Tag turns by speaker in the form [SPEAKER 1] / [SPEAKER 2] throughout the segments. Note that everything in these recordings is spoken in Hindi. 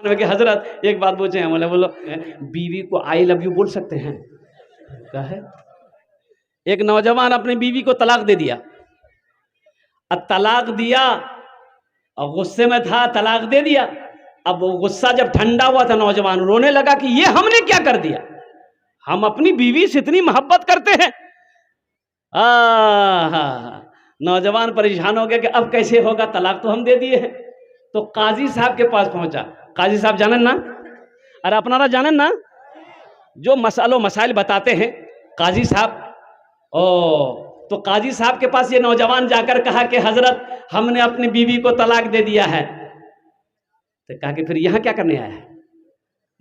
[SPEAKER 1] कि हजरत एक बात पूछे हैं, बोलो बीवी को आई लव यू बोल सकते हैं? क्या है? एक नौजवान अपनी बीवी को तलाक दे दिया। अब तलाक दिया और गुस्से में था, तलाक दे दिया। अब वो गुस्सा जब ठंडा हुआ था, नौजवान रोने लगा कि ये हमने क्या कर दिया, हम अपनी बीवी से इतनी मोहब्बत करते हैं। नौजवान परेशान हो गया कि अब कैसे होगा, तलाक तो हम दे दिए हैं। तो काजी साहब के पास पहुंचा। काजी साहब जानन ना, अरे अपनारा जानन ना, जो मसाइल बताते हैं काजी साहब। तो काजी साहब के पास ये नौजवान जाकर कहा कि हजरत हमने अपनी बीवी को तलाक दे दिया है। तो कहा कि फिर यहां क्या करने आया है?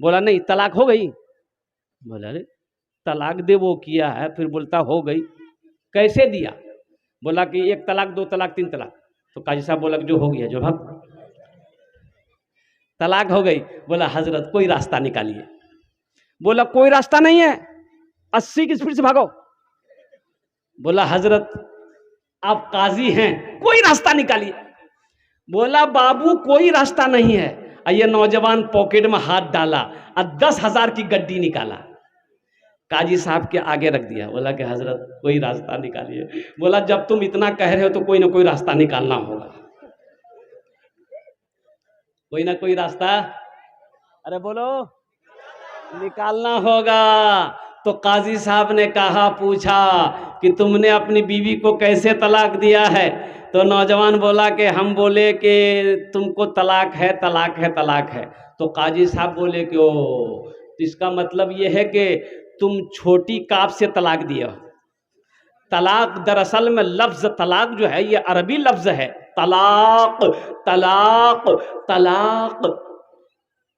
[SPEAKER 1] बोला नहीं, तलाक हो गई। बोला अरे तलाक दे वो किया है, फिर बोलता हो गई, कैसे दिया? बोला कि 1 तलाक 2 तलाक 3 तलाक। तो काजी साहब बोला कि जो हो गया जो भाग, तलाक हो गई। बोला हजरत कोई रास्ता निकालिए। बोला कोई रास्ता नहीं है, 80 की स्पीड से भागो। बोला हजरत आप काजी हैं, कोई रास्ता निकालिए। बोला बाबू कोई रास्ता नहीं है। ये नौजवान पॉकेट में हाथ डाला और 10,000 की गड्डी निकाला, काजी साहब के आगे रख दिया। बोला कि हजरत कोई रास्ता निकालिए। बोला जब तुम इतना कह रहे हो तो कोई ना कोई रास्ता निकालना होगा, कोई ना कोई रास्ता, अरे बोलो, निकालना होगा। तो काजी साहब ने कहा, पूछा कि तुमने अपनी बीवी को कैसे तलाक दिया है? तो नौजवान बोला कि हम बोले कि तुमको तलाक है, तलाक है, तलाक है। तो काजी साहब बोले कि ओ, तो इसका मतलब ये है कि तुम छोटी काफ से तलाक दिया। तलाक दरअसल में लफ्ज तलाक जो है ये अरबी लफ्ज है, तलाक तलाक तलाक।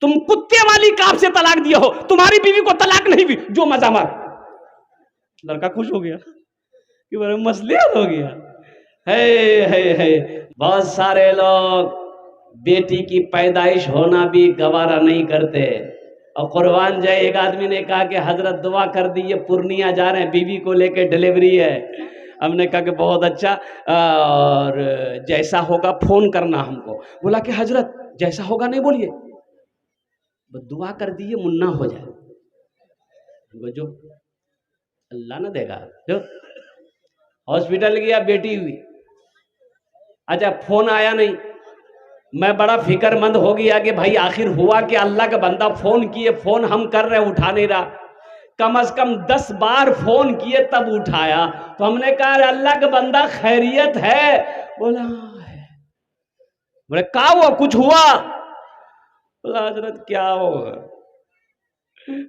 [SPEAKER 1] तुम कुत्ते वाली काफ से तलाक दिया हो, तुम्हारी बीवी को तलाक नहीं भी, जो मजा मार। लड़का खुश हो गया कि मेरे मसले हल हो गया। है बहुत सारे लोग बेटी की पैदाइश होना भी गवारा नहीं करते। और कुर्बान जाए, एक आदमी ने कहा कि हजरत दुआ कर दी, ये पूर्णिया जा रहे हैं, बीवी को लेके डिलीवरी है। हमने कहा कि बहुत अच्छा, और जैसा होगा फोन करना हमको। बोला कि हजरत जैसा होगा नहीं बोलिए, दुआ कर दिए मुन्ना हो जाए। जो अल्लाह ना देगा। जो हॉस्पिटल गया, बेटी हुई, अच्छा फोन आया नहीं। मैं बड़ा फिक्रमंद हो गया कि भाई आखिर हुआ कि अल्लाह का बंदा फोन किए, फोन हम कर रहे उठा नहीं रहा। कम से कम 10 बार फोन किए तब उठाया। तो हमने कहा अल्लाह का बंदा खैरियत है? बोला बोले क्या हुआ, कुछ हुआ? बोला हजरत क्या होगा,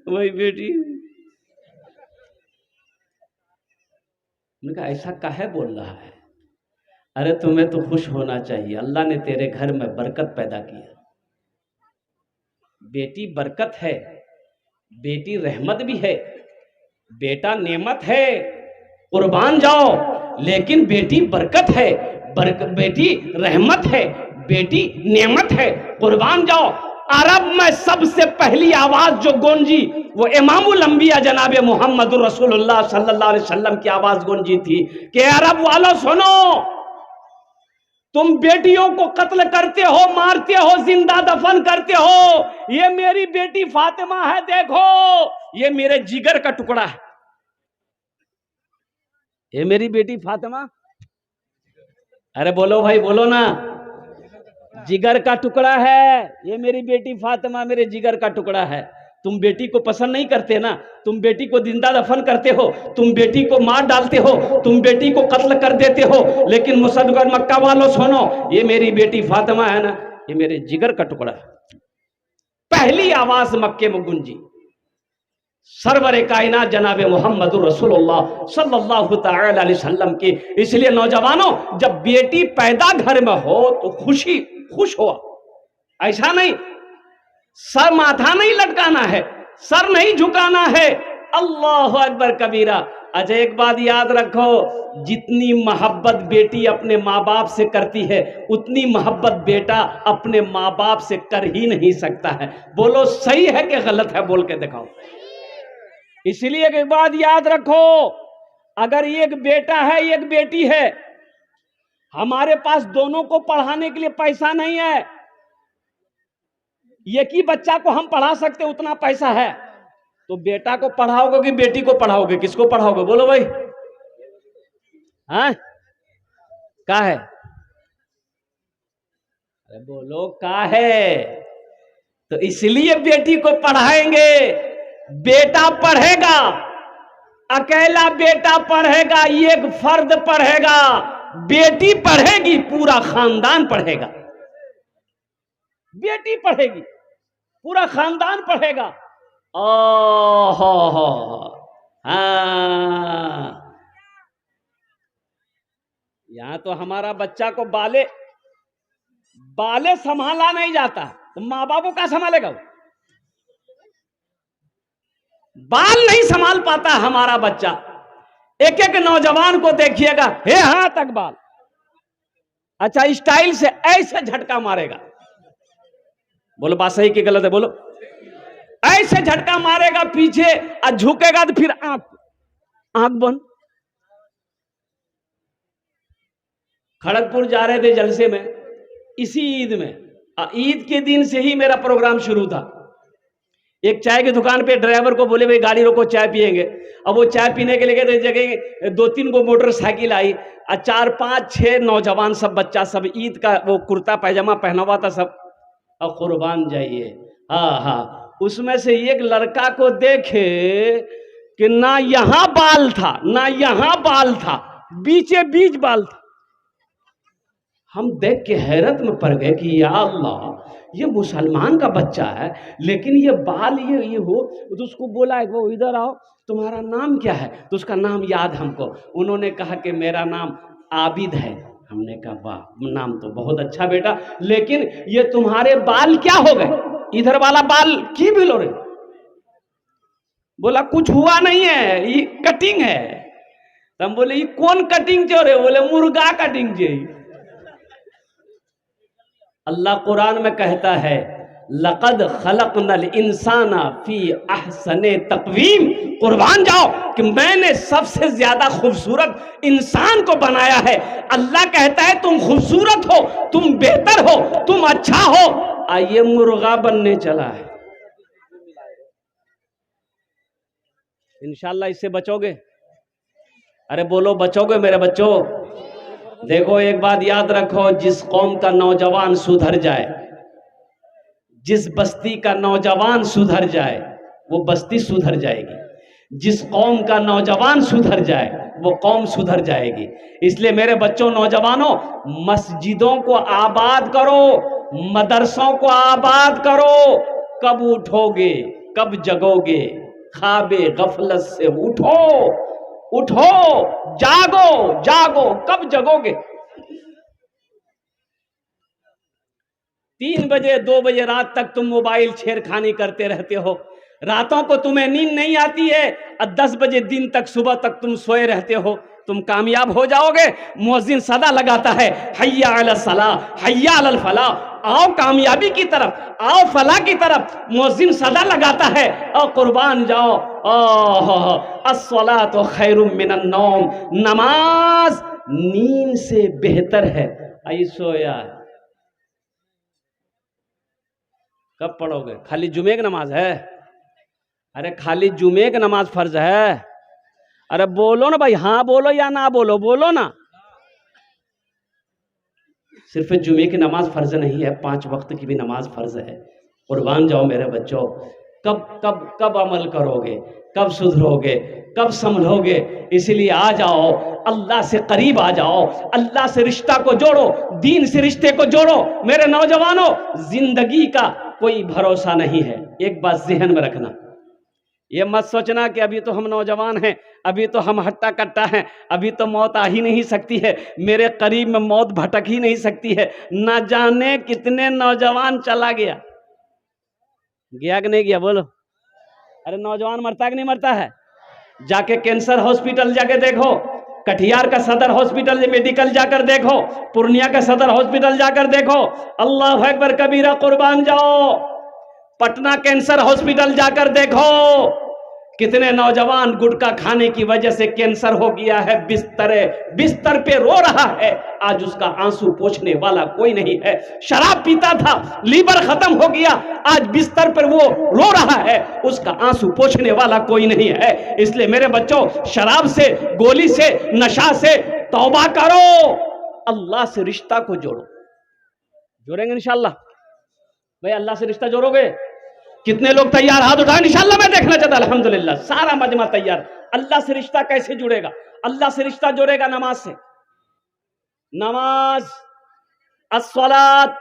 [SPEAKER 1] वही बेटी। मैंने कहा ऐसा काहे बोल रहा है? अरे तुम्हें तो खुश होना चाहिए, अल्लाह ने तेरे घर में बरकत पैदा किया। बेटी बरकत है, बेटी रहमत भी है, बेटा नेमत है, कुर्बान जाओ। लेकिन बेटी बरकत है, बेटी रहमत है, बेटी नेमत है, कुर्बान जाओ। अरब में सबसे पहली आवाज जो गूंजी वो इमामुल अंबिया जनाबे मोहम्मदुर रसूलुल्लाह सल्लल्लाहु अलैहि वसल्लम की आवाज गूंजी थी कि अरब वालों सुनो, तुम बेटियों को कत्ल करते हो, मारते हो, जिंदा दफन करते हो। ये मेरी बेटी फातिमा है, देखो ये मेरे जिगर का टुकड़ा है। ये मेरी बेटी फातिमा, अरे बोलो भाई बोलो ना, जिगर का टुकड़ा है। ये मेरी बेटी फातिमा मेरे जिगर का टुकड़ा है। तुम बेटी को पसंद नहीं करते ना, तुम बेटी को जिंदा दफन करते हो, तुम बेटी को मार डालते हो, तुम बेटी को कत्ल कर देते हो। लेकिन मुसलमान मक्का वालों सुनो, ये मेरी बेटी फातिमा है ना, ये मेरे जिगर का टुकड़ा है। पहली आवाज मक्के में गूंजी सरवर कायनात जनाबे मोहम्मदुर रसूलुल्लाह सल्लल्लाहु तआला अलैहि वसल्लम की। इसलिए नौजवानों, जब बेटी पैदा घर में हो तो खुश हो, ऐसा नहीं सर माथा नहीं लटकाना है, सर नहीं झुकाना है। अल्लाह अकबर कबीरा। अच्छा एक बात याद रखो, जितनी मोहब्बत बेटी अपने माँ बाप से करती है उतनी मोहब्बत बेटा अपने माँ बाप से कर ही नहीं सकता है। बोलो सही है कि गलत है, बोल के दिखाओ। इसलिए एक बात याद रखो, अगर एक बेटा है एक बेटी है, हमारे पास दोनों को पढ़ाने के लिए पैसा नहीं है, एक ही बच्चा को हम पढ़ा सकते, उतना पैसा है, तो बेटा को पढ़ाओगे कि बेटी को पढ़ाओगे, किसको पढ़ाओगे बोलो भाई? हाँ क्या है? अरे बोलो क्या है? तो इसलिए बेटी को पढ़ाएंगे। बेटा पढ़ेगा, अकेला बेटा पढ़ेगा, एक फर्द पढ़ेगा, बेटी पढ़ेगी, पूरा खानदान पढ़ेगा। बेटी पढ़ेगी, पूरा खानदान पढ़ेगा। ओहो हो, हाँ, यहां तो हमारा बच्चा को बाले संभाला नहीं जाता, तो माँ बाप को क्या संभालेगा? बाल नहीं संभाल पाता हमारा बच्चा। एक एक नौजवान को देखिएगा, हे हां तक बाल, अच्छा स्टाइल से ऐसे झटका मारेगा। बोलो बात सही कि गलत है? बोलो। ऐसे झटका मारेगा पीछे और झुकेगा तो फिर आंख बंद। खड़गपुर जा रहे थे जलसे में, इसी ईद में, ईद के दिन से ही मेरा प्रोग्राम शुरू था। एक चाय की दुकान पे ड्राइवर को बोले भाई गाड़ी रोको, चाय पिएंगे। अब वो चाय पीने के लिए गए, जगह 2-3 को मोटरसाइकिल आई और 4-5-6 नौजवान, सब बच्चा, सब ईद का वो कुर्ता पैजामा पहना हुआ था सब। और कुर्बान जाइए, हाँ हाँ, उसमें से एक लड़का को देखे कि ना यहां बाल था ना यहां बाल था, बीचे बीच बाल था। हम देख के हैरत में पड़ गए कि या अल्लाह, ये मुसलमान का बच्चा है लेकिन ये बाल ये हो। तो उसको बोला वो इधर आओ, तुम्हारा नाम क्या है? तो उसका नाम याद हमको, उन्होंने कहा कि मेरा नाम आबिद है। हमने कहा वाह, नाम तो बहुत अच्छा बेटा, लेकिन ये तुम्हारे बाल क्या हो गए? इधर वाला बाल क्यों भिलो रहे? बोला कुछ हुआ नहीं है, ये कटिंग है। तो हम बोले ये कौन कटिंग चो रहे? बोले मुर्गा कटिंग चाहिए। अल्लाह कुरान में कहता है लक़द खलक़नल इंसाना फी अहसने तक़वीम, कुर्बान जाओ कि मैंने सबसे ज्यादा खूबसूरत इंसान को बनाया है। अल्लाह कहता है तुम खूबसूरत हो, तुम बेहतर हो, तुम अच्छा हो, आइए मुर्गा बनने चला है। इंशाल्लाह इससे बचोगे? अरे बोलो बचोगे मेरे बच्चों? देखो एक बात याद रखो, जिस कौम का नौजवान सुधर जाए, जिस बस्ती का नौजवान सुधर जाए, वो बस्ती सुधर जाएगी। जिस कौम का नौजवान सुधर जाए, वो कौम सुधर जाएगी। इसलिए मेरे बच्चों, नौजवानों, मस्जिदों को आबाद करो, मदरसों को आबाद करो। कब उठोगे, कब जगोगे? ख्वाबे गफलत से उठो, उठो, जागो, जागो, कब जगोगे? 3 बजे 2 बजे रात तक तुम मोबाइल छेड़खानी करते रहते हो, रातों को तुम्हें नींद नहीं आती है, और 10 बजे दिन तक, सुबह तक तुम सोए रहते हो। तुम कामयाब हो जाओगे। मुअज्जिन सदा लगाता है हय्या अलस सलाह, हय्या अलल फलाह, आओ कामयाबी की तरफ, आओ फलाह की तरफ। मुअज्जिन सदा लगाता है और कुर्बान जाओ, अस्सलातु खैरुम मिनन नौम, नमाज नींद से बेहतर है। आई सोया कब पढ़ोगे? खाली जुमे की नमाज है? अरे खाली जुमे की नमाज फर्ज है? अरे बोलो ना भाई, हाँ बोलो या ना बोलो, बोलो ना। सिर्फ जुमे की नमाज फर्ज नहीं है, 5 वक्त की भी नमाज फर्ज है। कुर्बान जाओ मेरे बच्चों। कब कब कब अमल करोगे? कब सुधरोगे? कब संभलोगे? इसीलिए आ जाओ, अल्लाह से करीब आ जाओ, अल्लाह से रिश्ता को जोड़ो, दीन से रिश्ते को जोड़ो। मेरे नौजवानों, जिंदगी का कोई भरोसा नहीं है। एक बात ज़हन में रखना, ये मत सोचना कि अभी तो हम नौजवान हैं, अभी तो हम हट्टा कट्टा हैं, अभी तो मौत आ ही नहीं सकती है, मेरे करीब में मौत भटक ही नहीं सकती है। ना जाने कितने नौजवान चला गया कि नहीं गया? बोलो। अरे नौजवान मरता कि नहीं मरता है? जाके कैंसर हॉस्पिटल जाके देखो, कटिहार का सदर हॉस्पिटल मेडिकल जाकर देखो, पूर्णिया का सदर हॉस्पिटल जाकर देखो। अल्लाह अकबर कबीरा, कुर्बान जाओ। पटना कैंसर हॉस्पिटल जाकर देखो कितने नौजवान गुटखा खाने की वजह से कैंसर हो गया है, बिस्तर पे रो रहा है, आज उसका आंसू पोंछने वाला कोई नहीं है। शराब पीता था, लीवर खत्म हो गया, आज बिस्तर पर वो रो रहा है, उसका आंसू पोंछने वाला कोई नहीं है। इसलिए मेरे बच्चों, शराब से, गोली से, नशा से तौबा करो, अल्लाह से रिश्ता को जोड़ो। जोड़ेंगे इंशाअल्लाह? भाई अल्लाह से रिश्ता जोड़ोगे? कितने लोग तैयार? हाथ उठाएं, इंशाअल्लाह मैं देखना चाहता। अल्हम्दुलिल्लाह, सारा मजमा तैयार। अल्लाह से रिश्ता कैसे जुड़ेगा? अल्लाह से रिश्ता जुड़ेगा नमाज से। नमाज, अस्सलात,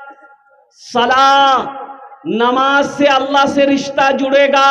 [SPEAKER 1] सलाह, नमाज से अल्लाह से रिश्ता जुड़ेगा।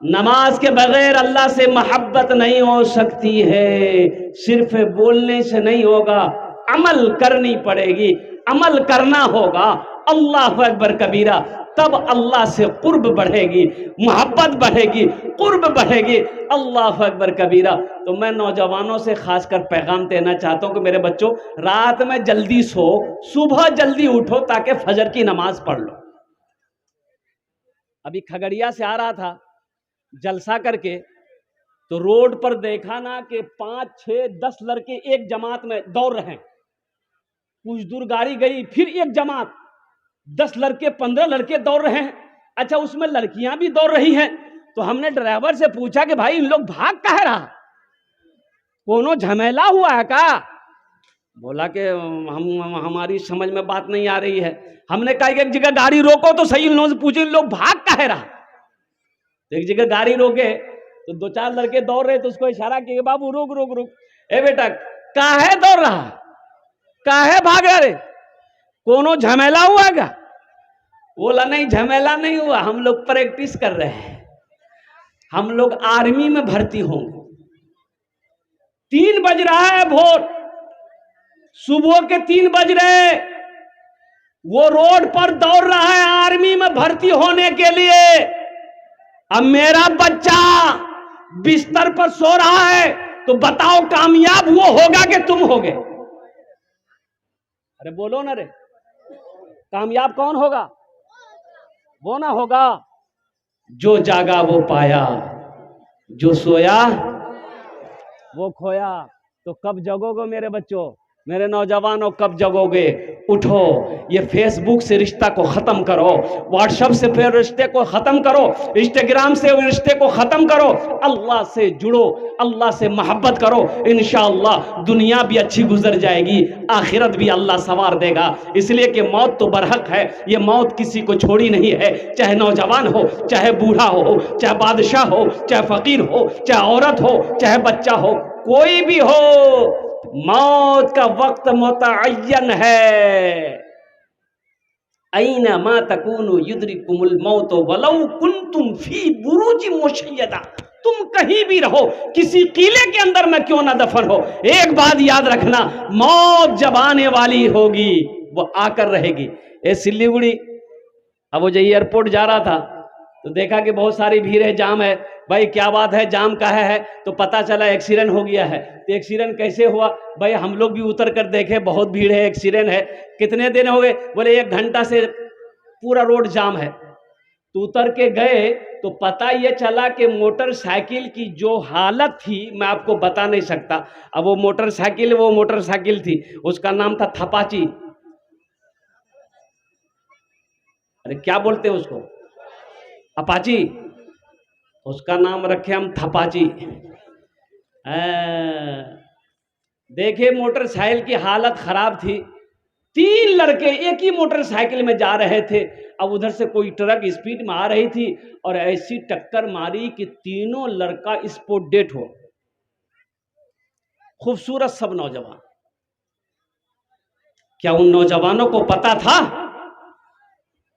[SPEAKER 1] नमाज के बगैर अल्लाह से मोहब्बत नहीं हो सकती है। सिर्फ बोलने से नहीं होगा, अमल करनी पड़ेगी, अमल करना होगा। अल्लाह अकबर कबीरा, तब अल्लाह से कुर्ब बढ़ेगी, मोहब्बत बढ़ेगी, कुर्ब बढ़ेगी। अल्लाह अकबर कबीरा। तो मैं नौजवानों से खासकर पैगाम देना चाहता हूं कि मेरे बच्चों, रात में जल्दी सो, सुबह जल्दी उठो ताकि फजर की नमाज पढ़ लो। अभी खगड़िया से आ रहा था जलसा करके, तो रोड पर देखा ना कि 5, 6, 10 लड़के एक जमात में दौड़ रहे हैं। कुछ दूर गाड़ी गई, फिर एक जमात, 10 लड़के, 15 लड़के दौड़ रहे हैं। अच्छा, उसमें लड़कियां भी दौड़ रही हैं। तो हमने ड्राइवर से पूछा कि भाई इन लोग भाग काहे रहा, कोनो झमेला हुआ है का? बोला कि हमारी समझ में बात नहीं आ रही है। हमने कहा कि एक जगह गाड़ी रोको तो सही। इन लोगों से पूछे इन लोग भाग काहे रहा। तो एक जगह गाड़ी रोके तो 2-4 लड़के दौड़ रहे, तो उसको इशारा किया, बाबू रुक रुक रुक, ए बेटा काहे दौड़ रहा, काहे भाग रहे, कोनो झमेला हुआ क्या? बोला नहीं, झमेला नहीं हुआ, हम लोग प्रैक्टिस कर रहे हैं, हम लोग आर्मी में भर्ती होंगे। 3 बज रहा है भोर, सुबह के 3 बज रहे, वो रोड पर दौड़ रहा है आर्मी में भर्ती होने के लिए। अब मेरा बच्चा बिस्तर पर सो रहा है, तो बताओ कामयाब वो होगा कि तुम होगे? अरे बोलो ना रे, कामयाब कौन होगा? वो ना होगा जो जागा वो पाया, जो सोया वो खोया। तो कब जगोगे मेरे बच्चों, मेरे नौजवानों, कब जगोगे? उठो, ये फेसबुक से रिश्ता को खत्म करो, व्हाट्सएप से फिर रिश्ते को खत्म करो, इंस्टाग्राम से रिश्ते को खत्म करो, अल्लाह से जुड़ो, अल्लाह से मोहब्बत करो। इंशाअल्लाह दुनिया भी अच्छी गुजर जाएगी, आखिरत भी अल्लाह सवार देगा। इसलिए कि मौत तो बरहक है, ये मौत किसी को छोड़ी नहीं है। चाहे नौजवान हो, चाहे बूढ़ा हो, चाहे बादशाह हो, चाहे फकीर हो, चाहे औरत हो, चाहे बच्चा हो, कोई भी हो, मौत का वक्त मुतअय्यन है। ऐना मा तकूनु युद्रिकुमुल मौत वलौ कुंतुम फी बुरूज मुशय्यदा। तुम कहीं भी रहो, किसी किले के अंदर में क्यों ना दफन हो, एक बात याद रखना, मौत जब आने वाली होगी वो आकर रहेगी। ए सिलीगुड़ी, अब वो जो एयरपोर्ट जा रहा था तो देखा कि बहुत सारी भीड़ है, जाम है। भाई क्या बात है, जाम काहे है? तो पता चला एक्सीडेंट हो गया है। तो एक्सीडेंट कैसे हुआ? भाई हम लोग भी उतर कर देखे, बहुत भीड़ है, एक्सीडेंट है। कितने दिन हो गए? बोले 1 घंटा से पूरा रोड जाम है। तो उतर के गए तो पता ये चला कि मोटरसाइकिल की जो हालत थी मैं आपको बता नहीं सकता। अब वो मोटरसाइकिल थी, उसका नाम था थपाची। अरे क्या बोलते हैं उसको, अपाची, उसका नाम रखे हम थपाची। देखिए मोटरसाइकिल की हालत खराब थी। 3 लड़के एक ही मोटरसाइकिल में जा रहे थे। अब उधर से कोई ट्रक स्पीड में आ रही थी और ऐसी टक्कर मारी कि तीनों लड़का स्पॉट डेड हो। खूबसूरत सब नौजवान। क्या उन नौजवानों को पता था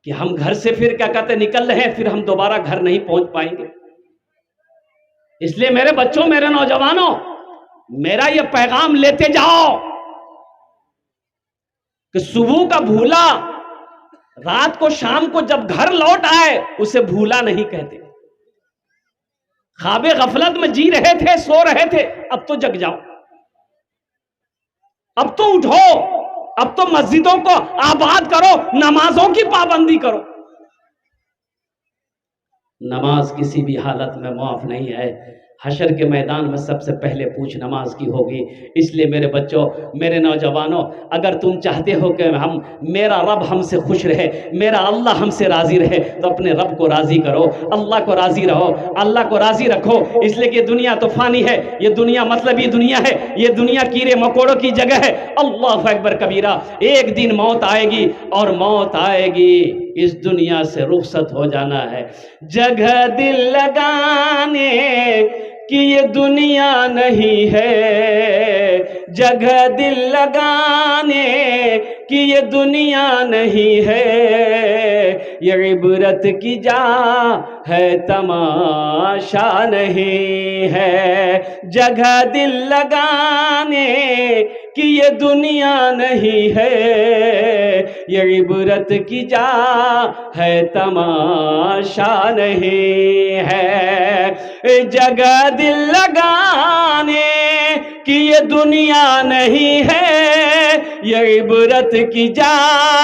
[SPEAKER 1] कि हम घर से फिर क्या कहते निकल रहे हैं, फिर हम दोबारा घर नहीं पहुंच पाएंगे? इसलिए मेरे बच्चों, मेरे नौजवानों, मेरा ये पैगाम लेते जाओ कि सुबह का भूला रात को, शाम को जब घर लौट आए उसे भूला नहीं कहते। ख्वाबे गफलत में जी रहे थे, सो रहे थे, अब तो जग जाओ, अब तो उठो, अब तो मस्जिदों को आबाद करो, नमाजों की पाबंदी करो। नमाज किसी भी हालत में माफ़ नहीं है। हशर के मैदान में सबसे पहले पूछ नमाज की होगी। इसलिए मेरे बच्चों, मेरे नौजवानों, अगर तुम चाहते हो कि मेरा रब हमसे खुश रहे, मेरा अल्लाह हमसे राज़ी रहे, तो अपने रब को राज़ी करो, अल्लाह को राज़ी रहो, अल्लाह को राज़ी रखो। इसलिए कि दुनिया तो फ़ानी है, ये दुनिया मतलबी दुनिया है, ये दुनिया कीड़े मकोड़ों की जगह है। अल्लाह अकबर कबीरा। एक दिन मौत आएगी, और मौत आएगी, इस दुनिया से रुखसत हो जाना है। जगह दिल लगाने कि ये दुनिया नहीं है, जगह दिल लगाने कि ये दुनिया नहीं है, ये इबरत की जा है, तमाशा नहीं है। जगह दिल लगाने कि ये दुनिया नहीं है, ये इबरत की जा है, तमाशा नहीं है। जगह दिल लगाने कि ये दुनिया नहीं है, ये इबरत की जा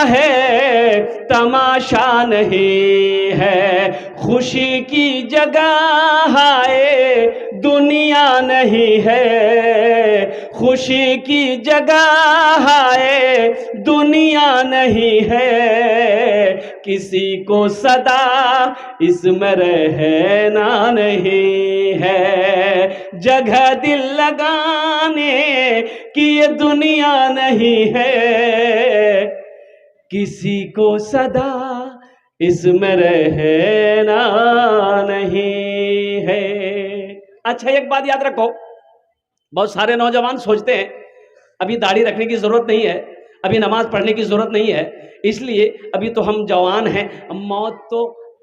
[SPEAKER 1] है, तमाशा नहीं है। खुशी की जगह है, दुनिया नहीं है, खुशी की जगह है, दुनिया नहीं है। किसी को सदा इसमें रहना नहीं है। जगह दिल लगाने कि ये दुनिया नहीं है, किसी को सदा इसमें रहना नहीं है। अच्छा, एक बात याद रखो, बहुत सारे नौजवान सोचते हैं अभी दाढ़ी रखने की जरूरत नहीं है, अभी नमाज पढ़ने की जरूरत नहीं है, इसलिए अभी तो हम जवान हैं, मौत तो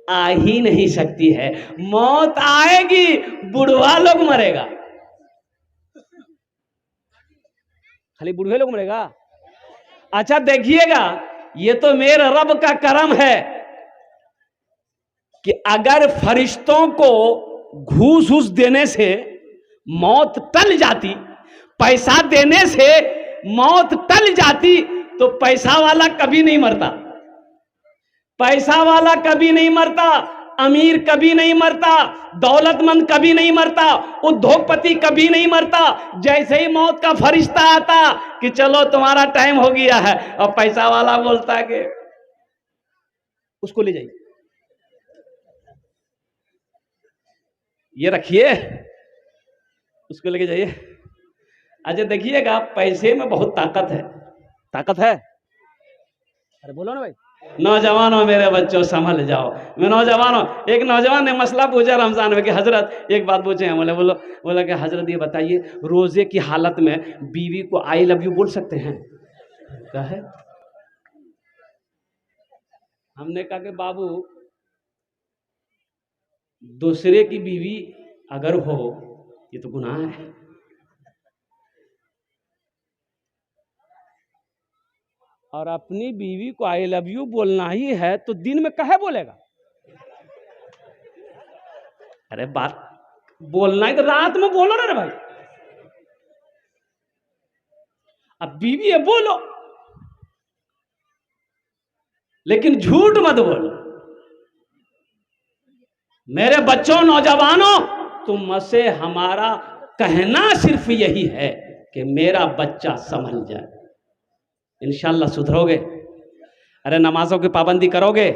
[SPEAKER 1] आ ही नहीं सकती है। मौत आएगी, बुढ़वा लोग मरेगा, खाली बुढ़वे लोग मरेगा। अच्छा देखिएगा, ये तो मेरे रब का करम है कि अगर फरिश्तों को घूस घूस देने से मौत टल जाती, पैसा देने से मौत टल जाती, तो पैसा वाला कभी नहीं मरता, पैसा वाला कभी नहीं मरता, अमीर कभी नहीं मरता, दौलतमंद कभी नहीं मरता, उद्योगपति कभी नहीं मरता। जैसे ही मौत का फरिश्ता आता कि चलो तुम्हारा टाइम हो गया है, और पैसा वाला बोलता है कि उसको ले जाइए, ये रखिए, उसको लेके जाइए। अच्छा देखिएगा, पैसे में बहुत ताकत है, ताकत है। अरे बोलो ना भाई, नौजवानों मेरे बच्चों संभल जाओ। मैं नौजवानों, एक नौजवान ने मसला पूछा रमजान में कि हजरत एक बात पूछे हैं, बोला कि हजरत ये बताइए, रोजे की हालत में बीवी को आई लव यू बोल सकते हैं? क्या है? हमने कहा कि बाबू, दूसरे की बीवी अगर हो ये तो गुनाह है। और अपनी बीवी को आई लव यू बोलना ही है तो दिन में कहे बोलेगा? अरे बात बोलना है तो रात में बोलो ना रे भाई। अब बीवी है बोलो, लेकिन झूठ मत बोलो। मेरे बच्चों, नौजवानों, तुम से हमारा कहना सिर्फ यही है कि मेरा बच्चा संभल जाए। इंशाल्लाह सुधरोगे? अरे नमाजों की पाबंदी करोगे?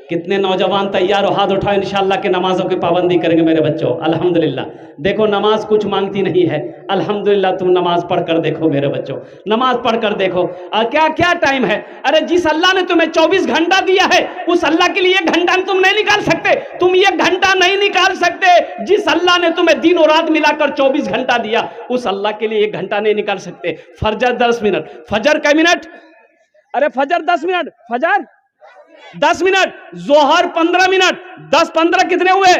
[SPEAKER 1] कितने नौजवान तैयार हो? हाथ उठाओ, इंशाल्लाह के नमाजों की पाबंदी करेंगे मेरे बच्चों। अल्हम्दुलिल्लाह। देखो नमाज कुछ मांगती नहीं है, अल्हम्दुलिल्लाह। तुम नमाज पढ़ कर देखो मेरे बच्चों, नमाज पढ़ कर देखो। क्या क्या टाइम है? अरे जिस अल्लाह ने तुम्हें 24 घंटा दिया है, उस अल्लाह के लिए 1 घंटा तुम नहीं निकाल सकते। तुम 1 घंटा नहीं निकाल सकते। जिस अल्लाह ने तुम्हें दिन और रात मिलाकर 24 घंटा दिया, उस अल्लाह के लिए 1 घंटा नहीं निकाल सकते। फजर 10 मिनट, फजर का मिनट, अरे फजर 10 मिनट, फजर 10 मिनट, जोहर 15 मिनट, 10-15 कितने हुए?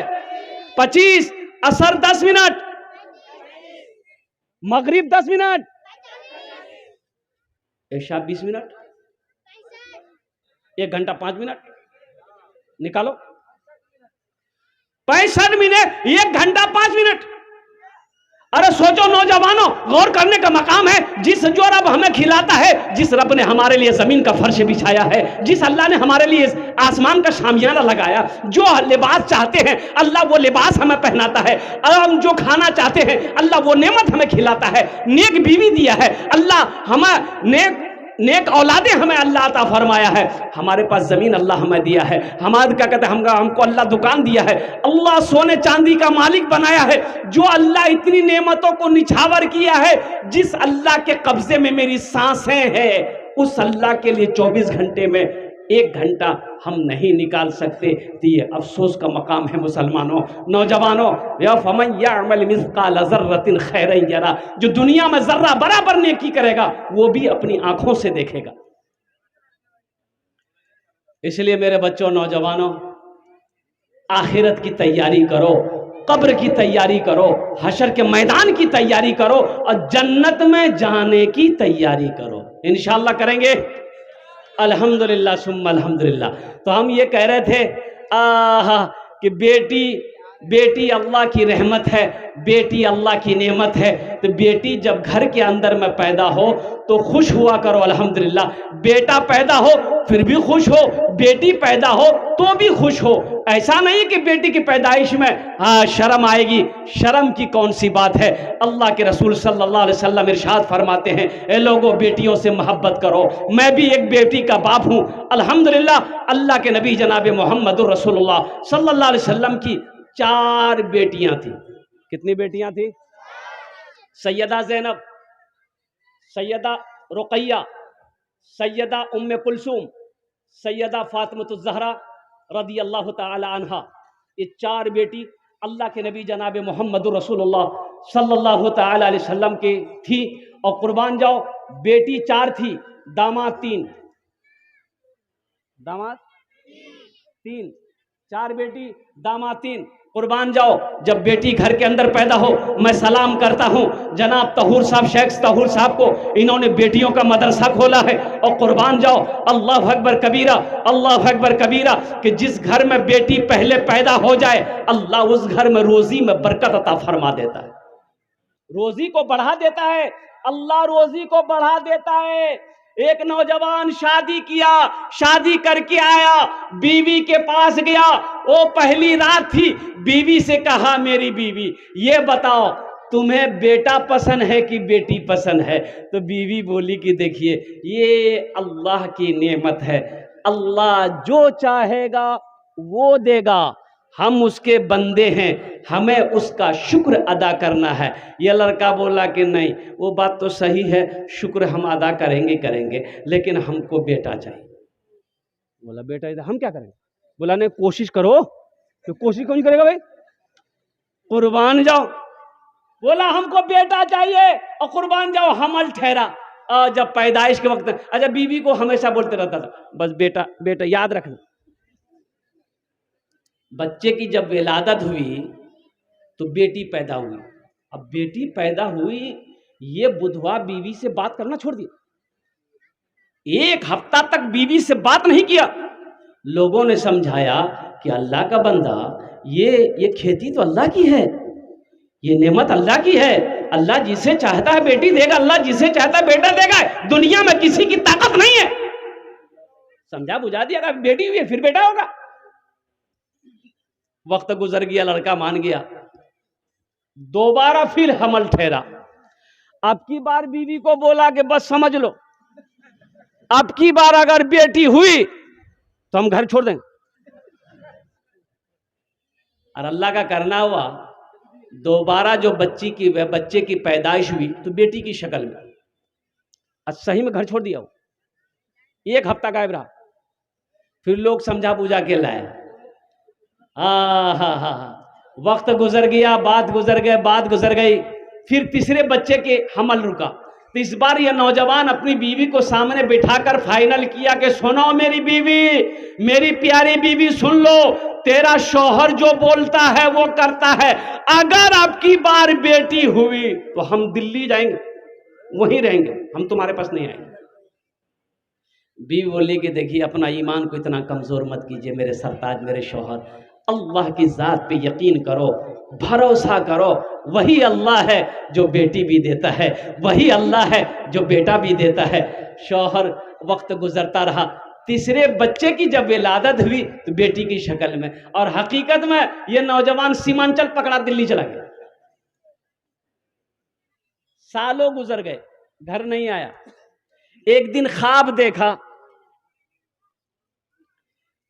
[SPEAKER 1] 25। असर 10 मिनट, मगरिब 10 मिनट, इशा 20 मिनट, 1 घंटा 5 मिनट निकालो, 65 मिनट, 1 घंटा 5 मिनट। अरे सोचो नौजवानों, गौर करने का मकाम है। जिस जो रब हमें खिलाता है, जिस रब ने हमारे लिए जमीन का फर्श बिछाया है, जिस अल्लाह ने हमारे लिए आसमान का शामियाना लगाया, जो लिबास चाहते हैं अल्लाह वो लिबास हमें पहनाता है, और हम जो खाना चाहते हैं अल्लाह वो नेमत हमें खिलाता है, नेक बीवी दिया है अल्लाह, हमें नेक औलादे हमें अल्लाह अता फरमाया है, हमारे पास जमीन अल्लाह हमें दिया है, हमारे क्या कहते हैं हमको अल्लाह दुकान दिया है, अल्लाह सोने चांदी का मालिक बनाया है। जो अल्लाह इतनी नेमतों को निछावर किया है, जिस अल्लाह के कब्जे में मेरी सांसें हैं, उस अल्लाह के लिए 24 घंटे में 1 घंटा हम नहीं निकाल सकते। तो ये अफसोस का मकाम है मुसलमानों, नौजवानों। या फमन यअमल मिस्काल ज़र्रतिन खैरन यरा, जो दुनिया में जर्रा बराबर नेकी करेगा वो भी अपनी आंखों से देखेगा। इसलिए मेरे बच्चों, नौजवानों, आखिरत की तैयारी करो, कब्र की तैयारी करो, हशर के मैदान की तैयारी करो, और जन्नत में जाने की तैयारी करो। इंशाअल्लाह करेंगे, अल्हम्दुलिल्लाह सुम्मा अल्हम्दुलिल्लाह। तो हम ये कह रहे थे कि बेटी अल्लाह की रहमत है, बेटी अल्लाह की नेमत है। तो बेटी जब घर के अंदर में पैदा हो तो खुश हुआ करो, अल्हम्दुलिल्लाह। बेटा पैदा हो फिर भी खुश हो, बेटी पैदा हो तो भी खुश हो। ऐसा नहीं कि बेटी की पैदाइश में शर्म आएगी, शर्म की कौन सी बात है। अल्लाह के रसूल सल्लल्लाहु अलैहि वसल्लम इरशाद फरमाते हैं, ए लोगों, बेटियों से मोहब्बत करो। मैं भी एक बेटी का बाप हूँ, अल्हम्दुलिल्लाह। अल्लाह के नबी जनाब मोहम्मद रसूलुल्लाह सल्लल्लाहु अलैहि वसल्लम की 4 बेटियां थी। कितनी बेटियां थी? सैयदा ज़ैनब, सैयदा रुक़ैया, सैयदा उम्मे कुलसूम, सैयदा फातिमतुज़ ज़हरा रदी अल्लाह ताला अन्हा। ये 4 बेटी अल्लाह के नबी जनाब मोहम्मद रसूलुल्लाह सल्लल्लाहु ताला अलैहि वसल्लम की थी। और कुर्बान जाओ, बेटी 4 थी, दामाद 3, दामाद 3, 4 बेटी दामाद 3। कुर्बान जाओ, जब बेटी घर के अंदर पैदा हो, मैं सलाम करता हूँ जनाब तहूर साहब, शेख तहूर साहब को, इन्होंने बेटियों का मदरसा खोला है। और कुर्बान जाओ, अल्लाह अकबर कबीरा, अल्लाह अकबर कबीरा, कि जिस घर में बेटी पहले पैदा हो जाए अल्लाह उस घर में रोजी में बरकत अता फरमा देता है, रोजी को बढ़ा देता है, अल्लाह रोजी को बढ़ा देता है। एक नौजवान शादी किया, शादी करके आया, बीवी के पास गया, वो पहली रात थी, बीवी से कहा, मेरी बीवी ये बताओ तुम्हें बेटा पसंद है कि बेटी पसंद है? तो बीवी बोली कि देखिए, ये अल्लाह की नेमत है, अल्लाह जो चाहेगा वो देगा, हम उसके बंदे हैं, हमें उसका शुक्र अदा करना है। ये लड़का बोला कि नहीं, वो बात तो सही है, शुक्र हम अदा करेंगे, लेकिन हमको बेटा चाहिए। बोला बेटा इधर हम क्या करेंगे? बोला नहीं, कोशिश करो। तो कोशिश कौन करेगा भाई? कुर्बान जाओ। बोला हमको बेटा चाहिए, और कुर्बान जाओ हमल ठहरा। जब पैदाइश के वक्त, अच्छा, बीवी को हमेशा बोलते रहता था, बस बेटा बेटा, याद रखना। बच्चे की जब विलादत हुई तो बेटी पैदा हुई। अब बेटी पैदा हुई, ये बुधवा बीवी से बात करना छोड़ दिया, 1 हफ्ता तक बीवी से बात नहीं किया। लोगों ने समझाया कि अल्लाह का बंदा, ये खेती तो अल्लाह की है, ये नेमत अल्लाह की है, अल्लाह जिसे चाहता है बेटी देगा, अल्लाह जिसे चाहता है बेटा देगा, दुनिया में किसी की ताकत नहीं है। समझा बुझा दिया, अगर बेटी हुई है फिर बेटा होगा। वक्त गुजर गया, लड़का मान गया, दोबारा फिर हमल ठहरा। अब की बार बीवी को बोला कि बस समझ लो, अब की बार अगर बेटी हुई तो हम घर छोड़ देंगे। और अल्लाह का करना हुआ, दोबारा जो बच्चे की पैदाइश हुई तो बेटी की शक्ल में, आज सही में घर छोड़ दिया। वो 1 हफ्ता गायब रहा, फिर लोग समझा बुझा के लाए। वक्त गुजर गया, बात गुजर गई, फिर तीसरे बच्चे के हमल रुका। तो इस बार ये नौजवान अपनी बीवी को सामने बिठाकर फाइनल किया कि सुनो मेरी बीवी, मेरी प्यारी बीवी, सुन लो, तेरा शौहर जो बोलता है वो करता है। अगर आपकी बार बेटी हुई तो हम दिल्ली जाएंगे, वहीं रहेंगे, हम तुम्हारे पास नहीं आएंगे। बीवी बोली कि देखिए, अपना ईमान को इतना कमजोर मत कीजिए मेरे सरताज, मेरे शौहर, अल्लाह की ज़ात पे यकीन करो, भरोसा करो। वही अल्लाह है जो बेटी भी देता है, वही अल्लाह है जो बेटा भी देता है। शौहर वक्त गुजरता रहा, तीसरे बच्चे की जब विलादत हुई तो बेटी की शक्ल में, और हकीकत में ये नौजवान सीमांचल पकड़ा दिल्ली चला गया। सालों गुजर गए, घर नहीं आया। एक दिन ख्वाब देखा,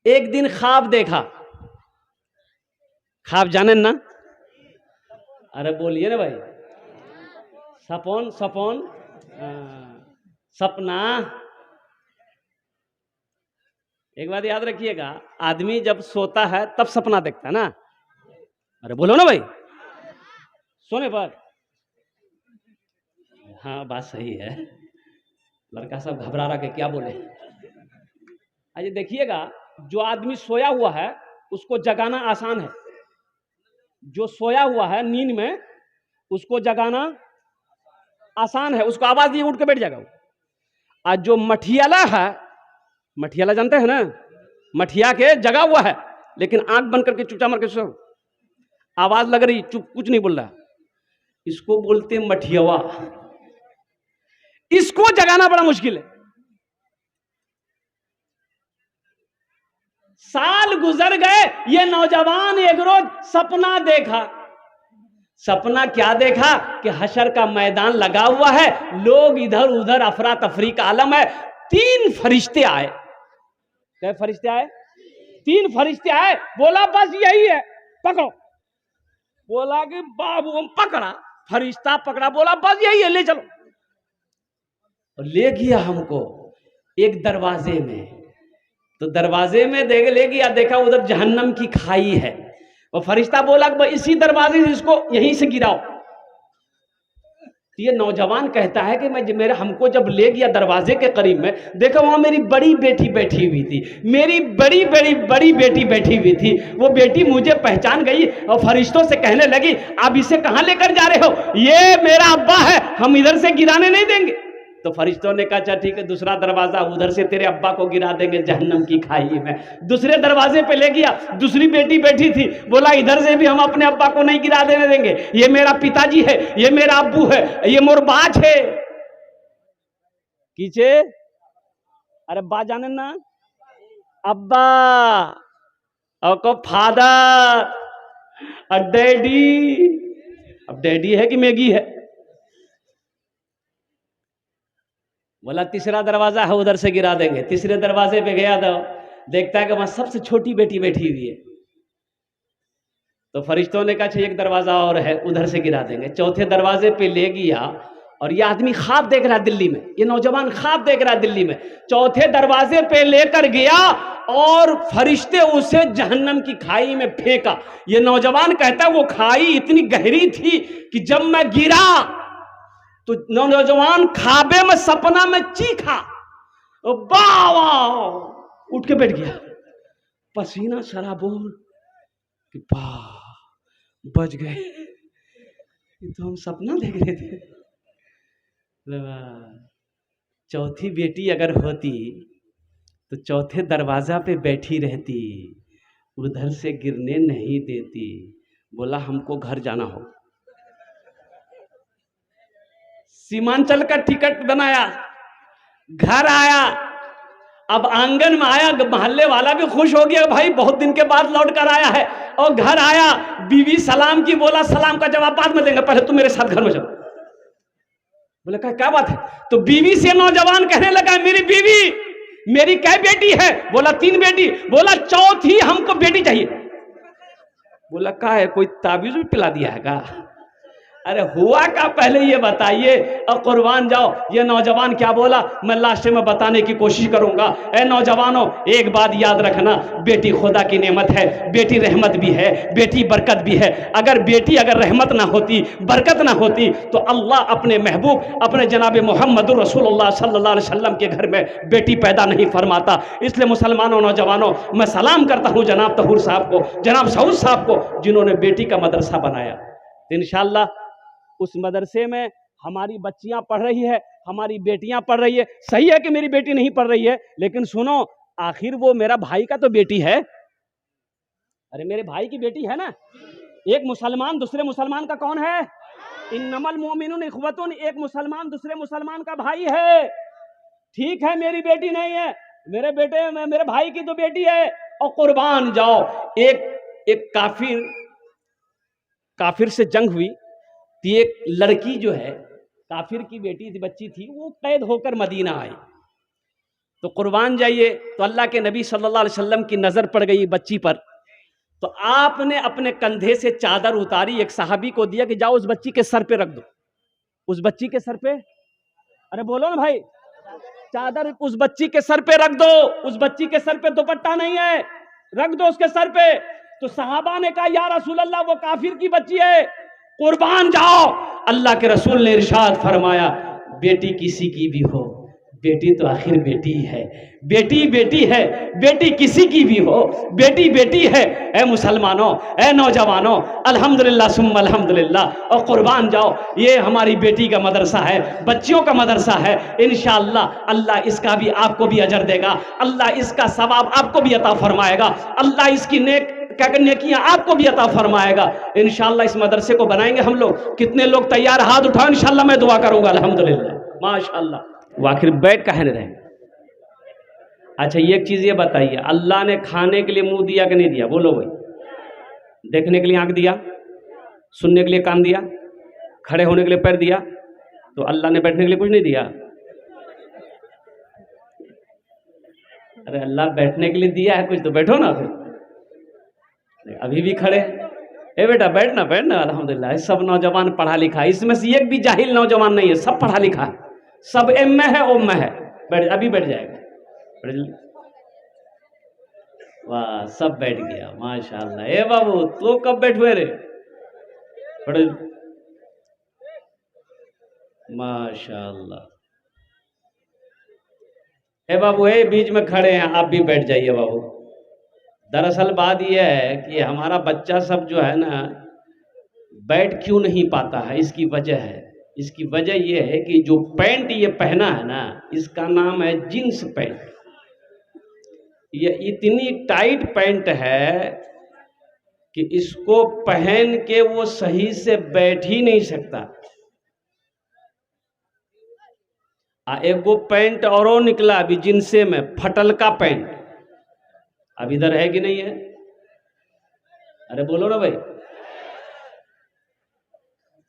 [SPEAKER 1] एक दिन ख्वाब देखा। ख्वाब जाने ना? अरे बोलिए ना भाई। सपन सपन सपना। एक बात याद रखिएगा, आदमी जब सोता है तब सपना देखता है ना। अरे बोलो ना भाई, सोने पर। हाँ बात सही है, लड़का सब घबरा रहा कि क्या बोले। अरे देखिएगा, जो आदमी सोया हुआ है उसको जगाना आसान है। जो सोया हुआ है नींद में उसको जगाना आसान है, उसको आवाज दिए उठ के बैठ जाएगा वो। और जो मठियाला है, मठियाला जानते हैं ना, मठिया के जगा हुआ है लेकिन आंख बंद करके चुपचाप मार के सो, आवाज लग रही, चुप, कुछ नहीं बोल रहा, इसको बोलते मठियावा। इसको जगाना बड़ा मुश्किल है। साल गुजर गए, ये नौजवान एक रोज सपना देखा। सपना क्या देखा कि हशर का मैदान लगा हुआ है, लोग इधर उधर अफरा तफरी का आलम है। 3 फरिश्ते आए। क्या फरिश्ते आए? 3 फरिश्ते आए। बोला बस यही है, पकड़ो। बोला कि बाबू हम पकड़ा, फरिश्ता पकड़ा, बोला बस यही है, ले चलो। और ले गया हमको एक दरवाजे में। तो दरवाजे में देख ले गया, देखा उधर जहन्नम की खाई है। और फरिश्ता बोला कि इसी दरवाजे से इसको यहीं से गिराओ। ये नौजवान कहता है कि मेरा हमको जब ले गया दरवाजे के करीब में, देखा वहां मेरी बड़ी बेटी बैठी हुई थी, मेरी बड़ी बड़ी बड़ी बेटी बैठी हुई थी। वो बेटी मुझे पहचान गई और फरिश्तों से कहने लगी, आप इसे कहां लेकर जा रहे हो? ये मेरा अब्बा है, हम इधर से गिराने नहीं देंगे। तो फरिश्तों ने कहा अच्छा ठीक है, दूसरा दरवाजा उधर से तेरे अब्बा को गिरा देंगे जहन्नम की खाई में। दूसरे दरवाजे पे ले गया, दूसरी बेटी बैठी थी, बोला इधर से भी हम अपने अब्बा को नहीं गिरा देने देंगे, ये मेरा पिताजी है, ये मेरा अब्बू है, ये मोर बाज है। कीचे अरे बा जाने ना, अब्बा और को फादर और डैडी। अब डैडी है कि मैगी है? बोला तीसरा दरवाजा है, उधर से गिरा देंगे। तीसरे दरवाजे पे गया तो देखता है कि वहां सबसे छोटी बेटी बैठी हुई है। तो फरिश्तों ने कहा एक दरवाजा और है, उधर से गिरा देंगे। चौथे दरवाजे पे ले गया और ये आदमी ख्वाब देख रहा है दिल्ली में, ये नौजवान ख्वाब देख रहा है दिल्ली में। चौथे दरवाजे पे लेकर गया और फरिश्ते उसे जहन्नम की खाई में फेंका। ये नौजवान कहता है वो खाई इतनी गहरी थी कि जब मैं गिरा तो नौजवान खाबे में सपना में चीखा, वाह, उठ के बैठ गया, पसीना सराबोर कि बच गए, तो हम सपना देख रहे थे। चौथी बेटी अगर होती तो चौथे दरवाजा पे बैठी रहती, उधर से गिरने नहीं देती। बोला हमको घर जाना हो। सीमांचल का टिकट बनाया, घर आया। अब आंगन में आया, मोहल्ले वाला भी खुश हो गया, भाई बहुत दिन के बाद लौट कर आया है। और घर आया, बीवी सलाम की, बोला सलाम का जवाब बाद में देंगे, पहले तुम मेरे साथ घर में चलो। बोले क्या बात है? तो बीवी से नौजवान कहने लगा, मेरी बीवी, मेरी क्या बेटी है? बोला 3 बेटी। बोला चौथी हमको बेटी चाहिए। बोला क्या है, कोई ताबीज भी पिला दिया है क्या? अरे हुआ क्या पहले ये बताइए और कुर्बान जाओ। ये नौजवान क्या बोला मैं लास्ट में बताने की कोशिश करूंगा। ए नौजवानों, एक बात याद रखना, बेटी खुदा की नेमत है, बेटी रहमत भी है, बेटी बरकत भी है। अगर बेटी अगर रहमत ना होती, बरकत ना होती, तो अल्लाह अपने महबूब, अपने जनाब मोहम्मद रसूलुल्लाह सल्लल्लाहु अलैहि वसल्लम के घर में बेटी पैदा नहीं फरमाता। इसलिए मुसलमानों, नौजवानों, मैं सलाम करता हूँ जनाब तहूर साहब को, जनाब सऊद साहब को, जिन्होंने बेटी का मदरसा बनाया। इंशाअल्लाह उस मदरसे में हमारी बच्चियां पढ़ रही है, हमारी बेटियां पढ़ रही है। सही है कि मेरी बेटी नहीं पढ़ रही है, लेकिन सुनो, आखिर वो मेरा भाई का तो बेटी है। अरे मेरे भाई की बेटी है ना, एक मुसलमान दूसरे मुसलमान का कौन है? इन्नमल मोमिनून इख्वतुन, एक मुसलमान दूसरे मुसलमान का भाई है। ठीक है मेरी बेटी नहीं है, मेरे बेटे मेरे भाई की तो बेटी है, और कुर्बान जाओ। एक एक काफिर से जंग हुई तो एक लड़की जो है, काफिर की बेटी थी, बच्ची थी, वो कैद होकर मदीना आई। तो कुर्बान जाइए, तो अल्लाह के नबी सल्लल्लाहु अलैहि वसल्लम की नजर पड़ गई बच्ची पर, तो आपने अपने कंधे से चादर उतारी, एक सहाबी को दिया कि जाओ उस बच्ची के सर पे रख दो। उस बच्ची के सर पे, अरे बोलो ना भाई, चादर उस बच्ची के सर पे रख दो। उस बच्ची के सर पे दुपट्टा नहीं है, रख दो उसके सर पे। तो सहाबा ने कहा या रसूल अल्लाह, वो काफिर की बच्ची है, कुर्बान जाओ। अल्लाह के रसूल ने इरशाद फरमाया, बेटी किसी की भी हो, बेटी तो आखिर बेटी है, बेटी बेटी है, बेटी किसी की भी हो, बेटी बेटी है। ए मुसलमानों, ए नौजवानों, अल्हम्दुलिल्लाह सुम्मा अल्हम्दुलिल्लाह, और कुर्बान जाओ। ये हमारी बेटी का मदरसा है, बच्चियों का मदरसा है। इंशाअल्लाह अल्लाह इसका भी आपको भी अजर देगा, अल्लाह इसका सवाब आपको भी अता फरमाएगा, अल्लाह इसकी नेकियां आपको भी अता फरमाएगा। इंशाअल्लाह इस मदरसे को बनाएंगे हम लोग। कितने लोग तैयार? हाथ उठाओ, इंशाअल्लाह मैं दुआ करूंगा। अल्हम्दुलिल्लाह, माशाअल्लाह। वो आखिर बैठ काहे नहीं रहे? अच्छा एक चीज ये बताइए, अल्लाह ने खाने के लिए मुंह दिया कि नहीं दिया? बोलो भाई। देखने के लिए आंख दिया, सुनने के लिए कान दिया, खड़े होने के लिए पैर दिया, तो अल्लाह ने बैठने के लिए कुछ नहीं दिया? अरे अल्लाह बैठने के लिए दिया है कुछ, तो बैठो ना फिर। अभी भी खड़े, ए बेटा बैठना बैठना। अल्हम्दुलिल्लाह सब नौजवान पढ़ा लिखा है, इसमें से एक भी जाहिल नौजवान नहीं है, सब पढ़ा लिखा है, सब एम में है, ओम में है। बैठ, अभी बैठ जाएगा। वाह, सब बैठ गया, माशाअल्लाह। ए बाबू तू कब बैठे रे? बड़े माशाअल्लाह। ए बाबू, ए बीच में खड़े हैं, आप भी बैठ जाइए बाबू। दरअसल बात यह है कि हमारा बच्चा सब जो है ना, बैठ क्यों नहीं पाता है, इसकी वजह है। इसकी वजह यह है कि जो पैंट ये पहना है ना, इसका नाम है जींस पैंट। ये इतनी टाइट पैंट है कि इसको पहन के वो सही से बैठ ही नहीं सकता। एक वो पैंट और निकला अभी जिनसे में, फटल का पैंट। अब इधर है कि नहीं है? अरे बोलो ना भाई।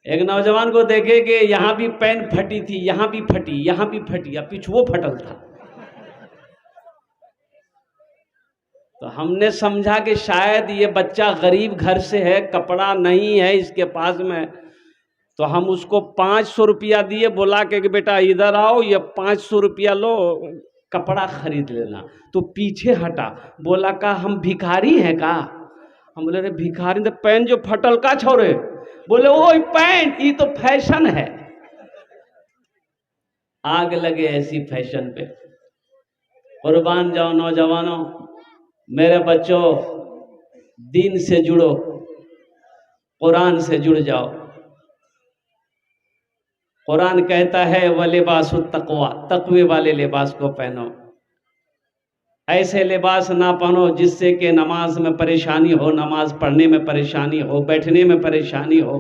[SPEAKER 1] एक नौजवान को देखे कि यहां भी पैंट फटी थी, यहां भी फटी, यहां भी फटी, अब पिछुओ फटल था। तो हमने समझा कि शायद ये बच्चा गरीब घर से है, कपड़ा नहीं है इसके पास में, तो हम उसको 500 रुपया दिए, बोला कि बेटा इधर आओ, ये 500 रुपया लो, कपड़ा खरीद लेना। तो पीछे हटा, बोला का हम भिखारी हैं का? हम बोले, अरे भिखारी तो पैंट जो फटल का छोरे। बोले ओ पैंट, ये तो फैशन है। आग लगे ऐसी फैशन पे। कुर्बान जाओ नौजवानों, मेरे बच्चों, दीन से जुड़ो, कुरान से जुड़ जाओ। कुरान कहता है व लिबासु तक़वा, तक़वे वाले लिबास को पहनो। ऐसे लिबास ना पहनो जिससे कि नमाज में परेशानी हो, नमाज पढ़ने में परेशानी हो, बैठने में परेशानी हो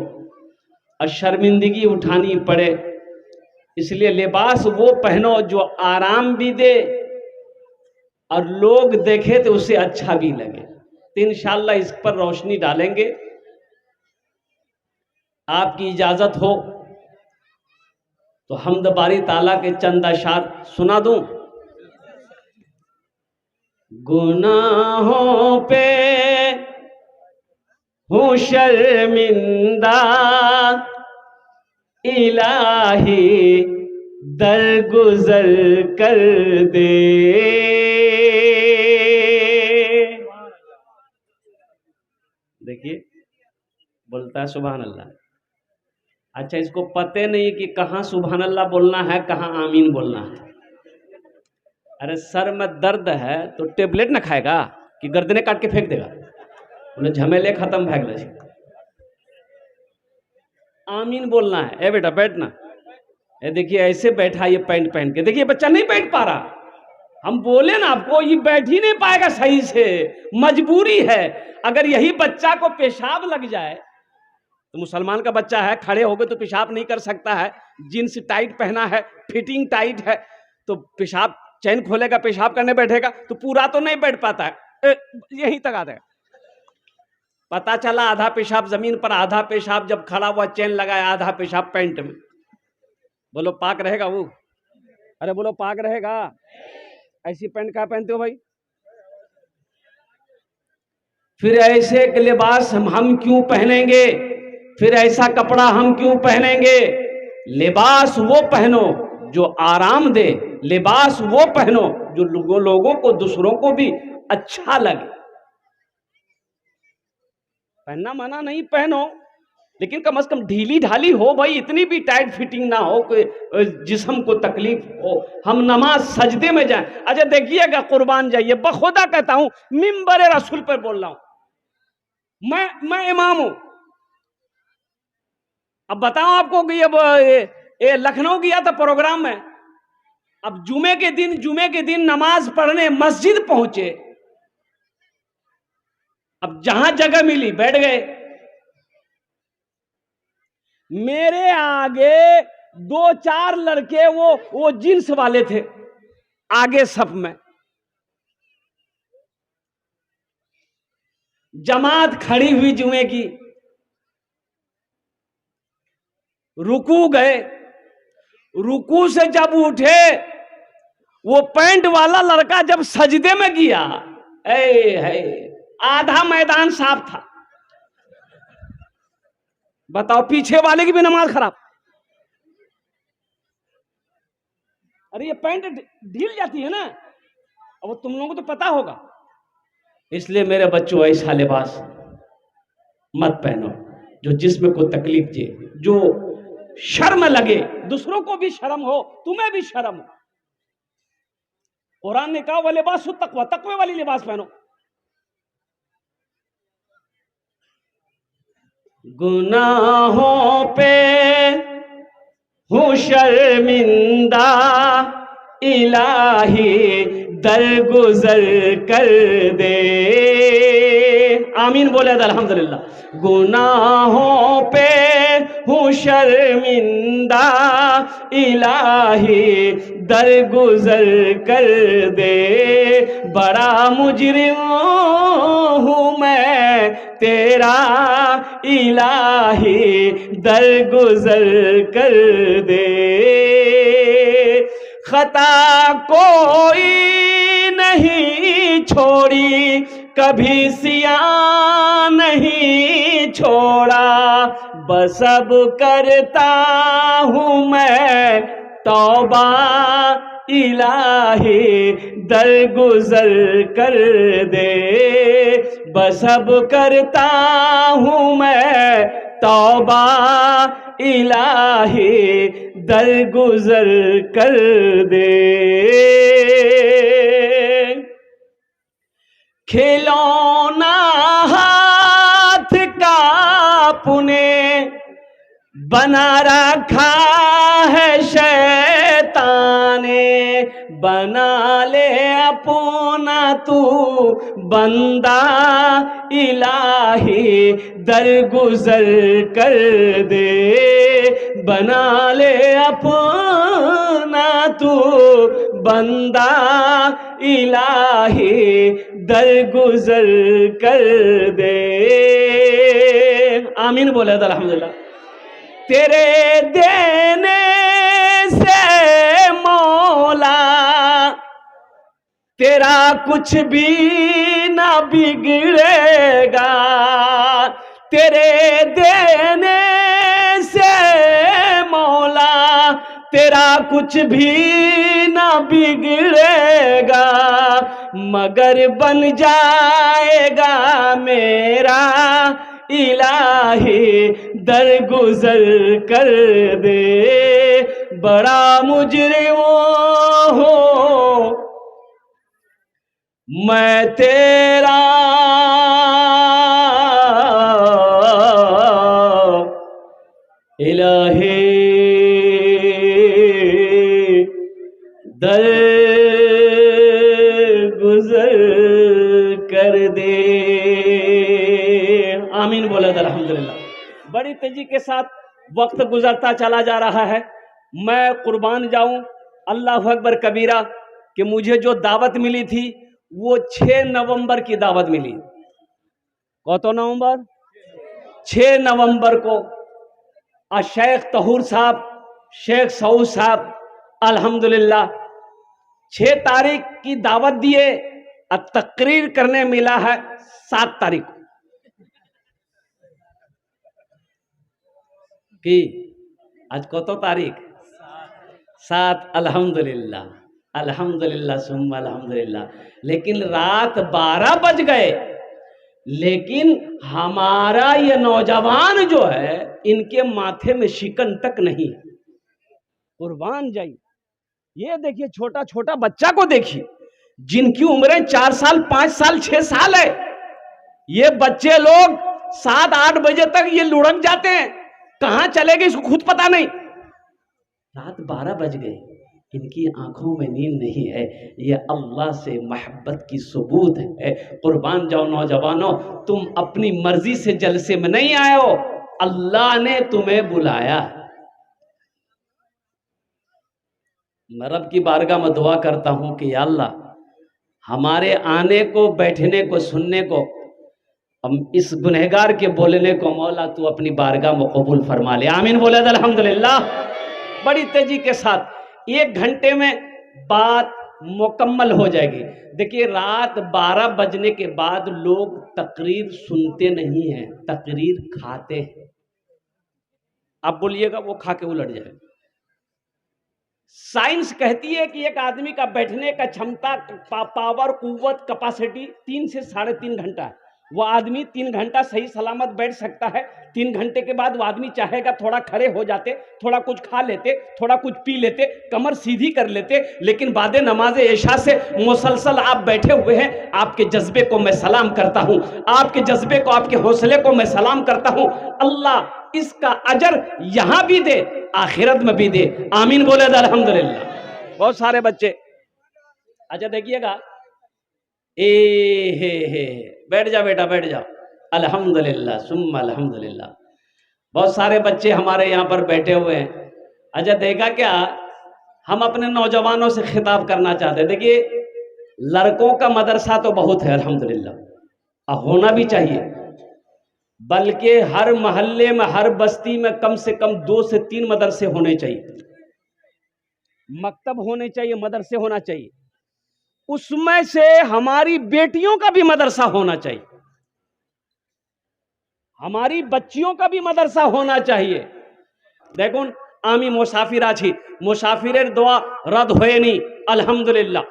[SPEAKER 1] और शर्मिंदगी उठानी पड़े। इसलिए लिबास वो पहनो जो आराम भी दे और लोग देखे तो उसे अच्छा भी लगे। तो इंशाअल्लाह इस पर रोशनी डालेंगे। आपकी इजाजत हो तो हम्द बारी ताला के चंद अशार सुना दूं। गुनाहों पे हूँ शर्मिंदा, इलाही दरगुजर कर दे। देखिए बोलता है सुभान अल्लाह। अच्छा, इसको पते नहीं कि कहाँ सुभान अल्लाह बोलना है, कहाँ आमीन बोलना है। अरे सर में दर्द है तो टेबलेट ना खाएगा कि गर्दने काट के फेंक देगा? उन्हें झमेले खत्म भाग ले। आमीन बोलना है। ए बेटा बैठना। ये देखिए ऐसे बैठा, ये पैंट पहन के देखिए, बच्चा नहीं बैठ पा रहा। हम बोले ना आपको, ये बैठ ही नहीं पाएगा सही से, मजबूरी है। अगर यही बच्चा को पेशाब लग जाए, तो मुसलमान का बच्चा है, खड़े हो गए तो पेशाब नहीं कर सकता है, जींस टाइट पहना है, फिटिंग टाइट है, तो पेशाब चैन खोलेगा, पेशाब करने बैठेगा तो पूरा तो नहीं बैठ पाता है, यहीं तक आता है। पता चला आधा पेशाब जमीन पर, आधा पेशाब जब खड़ा हुआ चैन लगाया, आधा पेशाब पैंट में। बोलो पाक रहेगा वो? अरे बोलो पाक रहेगा? ऐसी पैंट क्या पहनते हो भाई? फिर ऐसे लिबास हम क्यों पहनेंगे? फिर ऐसा कपड़ा हम क्यों पहनेंगे? लिबास वो पहनो जो आराम दे, लिबास वो पहनो जो लोगों को, दूसरों को भी अच्छा लगे। पहनना मना नहीं, पहनो, लेकिन कम से कम ढीली ढाली हो भाई, इतनी भी टाइट फिटिंग ना हो कि जिस्म को तकलीफ हो। हम नमाज सजदे में जाएं। अच्छा देखिएगा, कुर्बान जाइए, बखुदा कहता हूं, मिंबर रसूल पर बोल रहा हूं, मैं इमाम हूं। अब बताऊं आपको कि अब ये लखनऊ गया था प्रोग्राम में, अब जुमे के दिन नमाज पढ़ने मस्जिद पहुंचे, अब जहां जगह मिली बैठ गए। मेरे आगे 2-4 लड़के वो जींस वाले थे, आगे सफ में, जमात खड़ी हुई जुमे की, रुकू गए, रुकू से जब उठे, वो पैंट वाला लड़का जब सजदे में गया, आधा मैदान साफ था। बताओ, पीछे वाले की भी नमाज खराब। अरे ये पैंट ढील जाती है ना, अब तुम लोगों को तो पता होगा। इसलिए मेरे बच्चों, ऐसा लिबास मत पहनो जो जिस्म को तकलीफ दे, जो शर्म लगे, दूसरों को भी शर्म हो, तुम्हें भी शर्म हो। कुरान ने कहा वो लिबास तकवा, तकवे वाली लिबास पहनो। गुनाहों पे हूँ शर्मिंदा, इलाही दरगुजर कर दे। आमीन बोले अल्हम्दुलिल्लाह। गुनाहों पे हूँ शर्मिंदा, इलाही दरगुजर कर दे। बड़ा मुजरिम हूँ मैं तेरा, इलाही दरगुजर कर दे। खता कोई नहीं छोड़ी, कभी सिया नहीं छोड़ा, बस अब करता हूँ मैं तौबा, इलाही दरगुजर कर दे। बस अब करता हूँ मैं तौबा, इलाही दरगुजर कर दे। खिलौना हाथ का पुने बना रखा है शैतान ने, बना ले अपना तू बंदा, इलाही दरगुजर कर दे। बना ले अपना तू बंदा, इलाही दरगुजर कर दे। आमीन बोले तो अल्हम्दुलिल्लाह। तेरे देने से मौला तेरा कुछ भी ना बिगड़ेगा, तेरे देने से मौला तेरा कुछ भी ना बिगड़ेगा, मगर बन जाएगा मेरा, इलाही दरगुजर कर दे। बड़ा मुजरिम हूँ मैं तेरा, इलाही दर आमीन बोले तो अल्हम्दुलिल्लाह। बड़ी तेजी के साथ वक्त गुजरता चला जा रहा है। मैं कुर्बान जाऊं अल्लाह अकबर कबीरा कि मुझे जो दावत मिली थी वो 6 नवंबर की दावत मिली। कौन नवंबर? 6 नवंबर को शेख तहूर साहब, शेख सऊद साहब अल्हम्दुलिल्लाह 6 तारीख की दावत दिए और तकरीर करने मिला है 7 तारीख को कि आज कौन तारीख? 7। अल्हम्दुलिल्लाह अल्हम्दुलिल्लाह सुम्मा अल्हम्दुलिल्लाह। लेकिन रात 12 बज गए, लेकिन हमारा ये नौजवान जो है इनके माथे में शिकन तक नहीं है। कुर्बान जाइए, ये देखिए छोटा छोटा बच्चा को देखिए जिनकी उम्रें 4 साल 5 साल 6 साल है। ये बच्चे लोग 7-8 बजे तक ये लुढ़क जाते हैं, कहां चले गए इसको खुद पता नहीं। रात 12 बज गए, इनकी आंखों में नींद नहीं है। ये अल्लाह से मोहब्बत की सबूत है। कुर्बान जाओ नौजवानों, तुम अपनी मर्जी से जलसे में नहीं आए हो, अल्लाह ने तुम्हें बुलाया। मैं रब की बारगाह में दुआ करता हूं कि या अल्लाह हमारे आने को, बैठने को, सुनने को, हम इस गुनहगार के बोलने को मौला तू अपनी बारगाह में कबूल फरमा ले। आमीन बोले अल्हम्दुलिल्लाह। बड़ी तेजी के साथ 1 घंटे में बात मुकम्मल हो जाएगी। देखिए रात 12 बजने के बाद लोग तकरीर सुनते नहीं हैं, तकरीर खाते हैं। आप बोलिएगा वो खा के उलट जाए। साइंस कहती है कि एक आदमी का बैठने का क्षमता, पावर, कुव्वत, कैपेसिटी 3 से 3.5 घंटा है। वो आदमी 3 घंटा सही सलामत बैठ सकता है। 3 घंटे के बाद वो आदमी चाहेगा थोड़ा खड़े हो जाते, थोड़ा कुछ खा लेते, थोड़ा कुछ पी लेते, कमर सीधी कर लेते। लेकिन बाद नमाज इशा से मुसलसल आप बैठे हुए हैं। आपके जज्बे को मैं सलाम करता हूं, आपके जज्बे को, आपके हौसले को मैं सलाम करता हूं। अल्लाह इसका अजर यहां भी दे, आखिरत में भी दे। आमीन बोले अल्हम्दुलिल्लाह। बहुत सारे बच्चे, अच्छा देखिएगा, हे बैठ जा बेटा, बैठ जाओ। अल्हम्दुलिल्लाह सुम्मा अल्हम्दुलिल्लाह। बहुत सारे बच्चे हमारे यहाँ पर बैठे हुए हैं। अच्छा देखा क्या, हम अपने नौजवानों से खिताब करना चाहते हैं। देखिए लड़कों का मदरसा तो बहुत है अल्हम्दुलिल्लाह, होना भी चाहिए, बल्कि हर मोहल्ले में, हर बस्ती में कम से कम 2 से 3 मदरसे होने चाहिए, मकतब होने चाहिए, मदरसे होना चाहिए। उसमें से हमारी बेटियों का भी मदरसा होना चाहिए, हमारी बच्चियों का भी मदरसा होना चाहिए। देखो आमी मुसाफिर आछी, मुसाफिरेर दुआ रद होयनी अल्हम्दुलिल्लाह,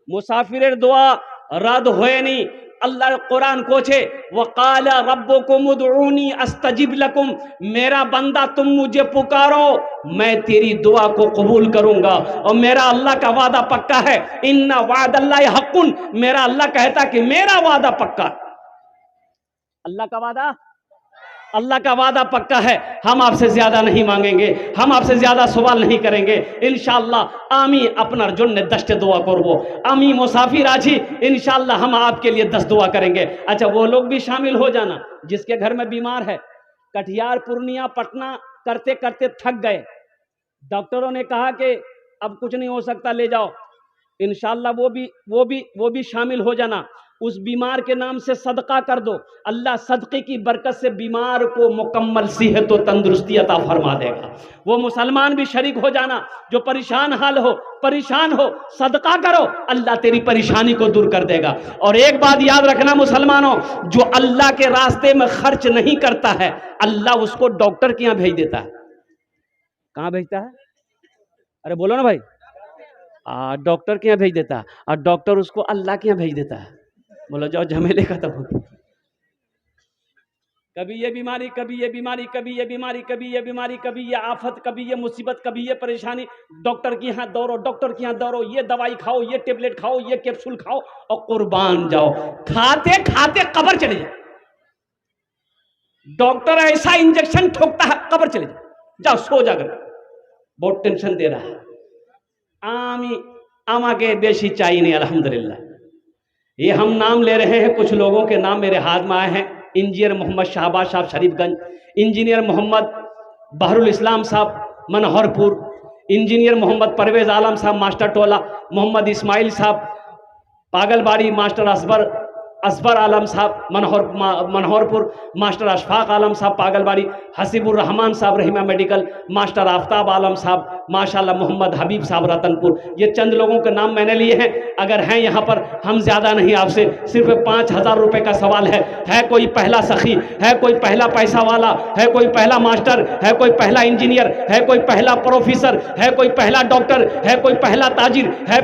[SPEAKER 1] मुसाफिरेर दुआ रद होयनी। अल्लाह कुरान कोछे वकाला रब्बुकुम उदऊनी अस्तजिब लकुम, मेरा बंदा तुम मुझे पुकारो मैं तेरी दुआ को कबूल करूंगा। और मेरा अल्लाह का वादा पक्का है, इन्ना वादल्लाहि हक्कुन, मेरा अल्लाह कहता कि मेरा वादा पक्का। अल्लाह का वादा, अल्लाह का वादा पक्का है। हम आपसे ज्यादा नहीं मांगेंगे, हम आपसे ज्यादा सवाल नहीं करेंगे इंशाअल्लाह। आमी अपना जुन्ने दस्ट दुआ करबो, आमी मुसाफिर आजी इंशाअल्लाह हम आपके लिए 10 दुआ करेंगे। अच्छा वो लोग भी शामिल हो जाना जिसके घर में बीमार है। कटिहार, पूर्णिया, पटना करते करते थक गए, डॉक्टरों ने कहा कि अब कुछ नहीं हो सकता, ले जाओ। इंशाअल्लाह वो भी शामिल हो जाना। उस बीमार के नाम से सदका कर दो, अल्लाह सदक़े की बरकत से बीमार को मुकम्मल सेहत और तंदुरुस्ती अता फरमा देगा। वो मुसलमान भी शरीक हो जाना जो परेशान हाल हो, परेशान हो, सदका करो, अल्लाह तेरी परेशानी को दूर कर देगा। और एक बात याद रखना मुसलमानों, जो अल्लाह के रास्ते में खर्च नहीं करता है अल्लाह उसको डॉक्टर के यहाँ भेज देता है। कहाँ भेजता है? अरे बोलो ना भाई, डॉक्टर के यहाँ भेज देता है, और डॉक्टर उसको अल्लाह के यहाँ भेज देता है। बोलो जाओ झमेले खत्म हो गए। कभी ये बीमारी, कभी ये बीमारी, कभी ये बीमारी, कभी ये बीमारी, कभी ये आफत, कभी ये मुसीबत, कभी ये परेशानी। डॉक्टर के यहाँ दौड़ो, डॉक्टर के यहाँ दौड़ो, ये दवाई खाओ, ये टेबलेट खाओ, ये कैप्सूल खाओ, और कुर्बान जाओ, खाते खाते कब्र चले जाओ। डॉक्टर ऐसा इंजेक्शन ठोकता है कब्र चले जाओ, जाओ सो जाकर, बहुत टेंशन दे रहा है। आमा के बेशी चाहिए नहीं अल्हम्दुलिल्लाह। ये हम नाम ले रहे हैं, कुछ लोगों के नाम मेरे हाथ में आए हैं, इंजीनियर मोहम्मद शाहबाज साहब शरीफगंज, इंजीनियर मोहम्मद बहरुल इस्लाम साहब मनोहरपुर, इंजीनियर मोहम्मद परवेज़ आलम साहब मास्टर टोला, मोहम्मद इस्माइल साहब पागलबाड़ी, मास्टर असबर आलम साहब मनोहरपुर, मास्टर अशफाक आलम साहब पागलबाड़ी, हसीबुर रहमान साहब रहीमा मेडिकल, मास्टर आफ्ताब आलम साहब माशाल्लाह, मोहम्मद हबीब साहब रतनपुर। ये चंद लोगों के नाम मैंने लिए हैं। अगर हैं यहाँ पर, हम ज़्यादा नहीं, आपसे सिर्फ 5,000 रुपये का सवाल है कोई पहला सखी, है कोई पहला पैसा वाला, है कोई पहला मास्टर, है कोई पहला इंजीनियर, है कोई पहला प्रोफेसर, है कोई पहला डॉक्टर, है कोई पहला ताजिर, है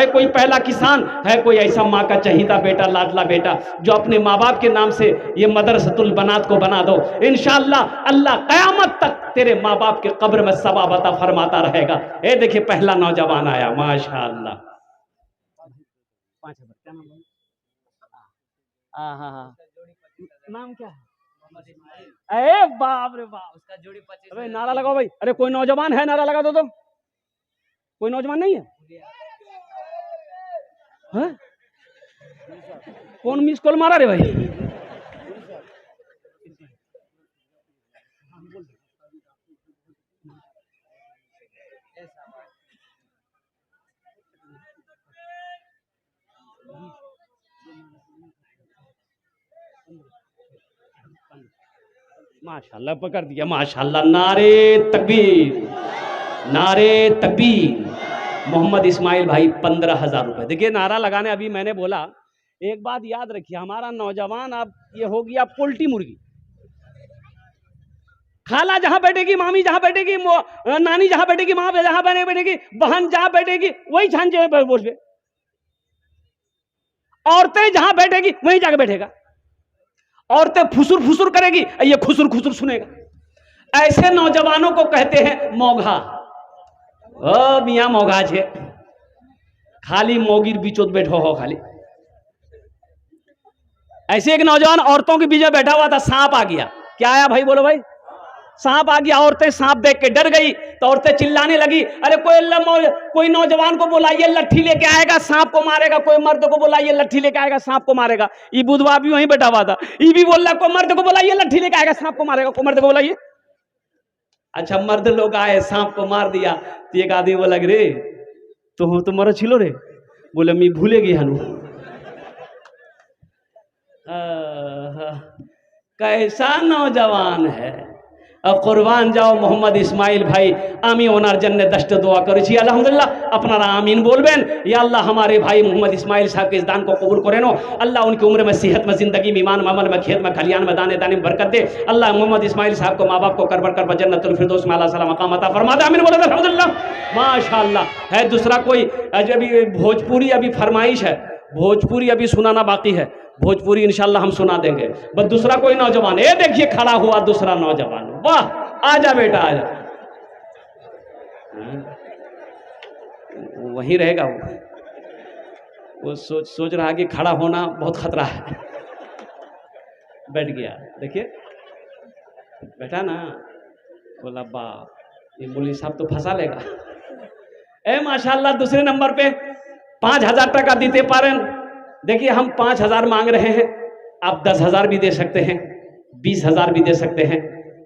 [SPEAKER 1] कोई पहला किसान, है कोई ऐसा माँ का चहीता बेटा, लाडला बेटा जो अपने माँ बाप के नाम से ये मदरसतुल बनात को बना दो। इंशाअल्लाह अल्लाह क़यामत तक तेरे माँ बाप के कब्र में सवाब अता फरमाता रहेगा। ये देखिए पहला नौजवान आया, माशाअल्लाह। हाँ, नाम क्या है? अरे बाप रे बाप, उसका जोड़ी 25। अरे नारा लगाओ भाई। अरे कोई नौजवान है, नारा लगा दो। तो कोई नौजवान नहीं है? हाँ? कौन मिस कॉल मारा रे भाई? माशाल्लाह पकड़ दिया, माशाल्लाह। नारे तकबीर, नारे तकबीर। मोहम्मद इस्माइल भाई 15,000 रुपए। देखिए नारा लगाने अभी मैंने बोला, एक बात याद रखिए, हमारा नौजवान अब ये हो गया पोल्ट्री मुर्गी। खाला जहां बैठेगी, मामी जहां बैठेगी, नानी जहां बैठेगी, माँ जहां बैठेगी, बहन जहां बैठेगी वही झांझे बोल पे, औरतें जहां बैठेगी वहीं जाके बैठेगा। औरतें फुसुर फुसुर करेगी, ये खुसुर खुसुर सुनेगा। ऐसे नौजवानों को कहते हैं मौघा। ओ मियाँ मौघा छे, खाली मोगिर बीचोत बैठो हो खाली। ऐसे एक नौजवान औरतों के बीच में बैठा हुआ था, सांप आ गया। क्या आया भाई? बोलो भाई। सांप आ गया। औरतें सांप देख के डर गई, तो औरतें चिल्लाने लगी, अरे कोई नौजवान को बुलाइए, लट्ठी लेके आएगा, सांप को मारेगा। कोई मर्द को बुलाइए, लट्ठी लेके आएगा, सांप को मारेगा। ये बुधवा भी वहीं बैठा हुआ था, ये भी बोल रहा कोई मर्द को बुलाइए, लट्ठी लेके आएगा, सांप को मारेगा। कोई मर्द को बुलाइए। अच्छा, मर्द लोग आए, सांप को मार दिया। तो एक आदमी बोला, रे तो मर छिलो रे। बोले मैं भूलेगी हनु। कैसा नौजवान है। अब कुर्बान जाओ मोहम्मद इस्माइल भाई। आमी ओनार जन्ने दस्ट दुआ करेছি अल्हम्दुलिल्लाह। अपनारा आमीन बोलबेन। या अल्लाह हमारे भाई मोहम्मद इस्माइल साहब के इस दान को कबूल करें। अल्लाह उनकी उम्र में, सेहत में, जिंदगी में, ईमान में, अमल में, खेत में, खलियान में, दाने दाने में बरकत दे। अल्लाह मोहम्मद इस्माइल साहब को, माँ बाप को करबर कर जन्नतुल फिरदौस में अल्लाह सलाम मकाम अता फरमा दे। आमीन बोलो अल्हम्दुलिल्लाह। माशाअल्लाह। है दूसरा कोई अभी भोजपुरी अभी फरमाइश है, भोजपुरी अभी सुनाना बाकी है। भोजपुरी इंशाल्लाह हम सुना देंगे। बस दूसरा कोई नौजवान, ये देखिए खड़ा हुआ दूसरा नौजवान। वाह, आजा बेटा आजा। वहीं रहेगा वो सोच रहा कि खड़ा होना बहुत खतरा है। बैठ गया। देखिए बैठा ना, बोला बाप ये मौलवी साहब तो फंसा लेगा। ए माशाल्लाह। दूसरे नंबर पे 5,000 टका दीते पारें। देखिए हम 5,000 मांग रहे हैं, आप 10,000 भी दे सकते हैं, 20,000 भी दे सकते हैं,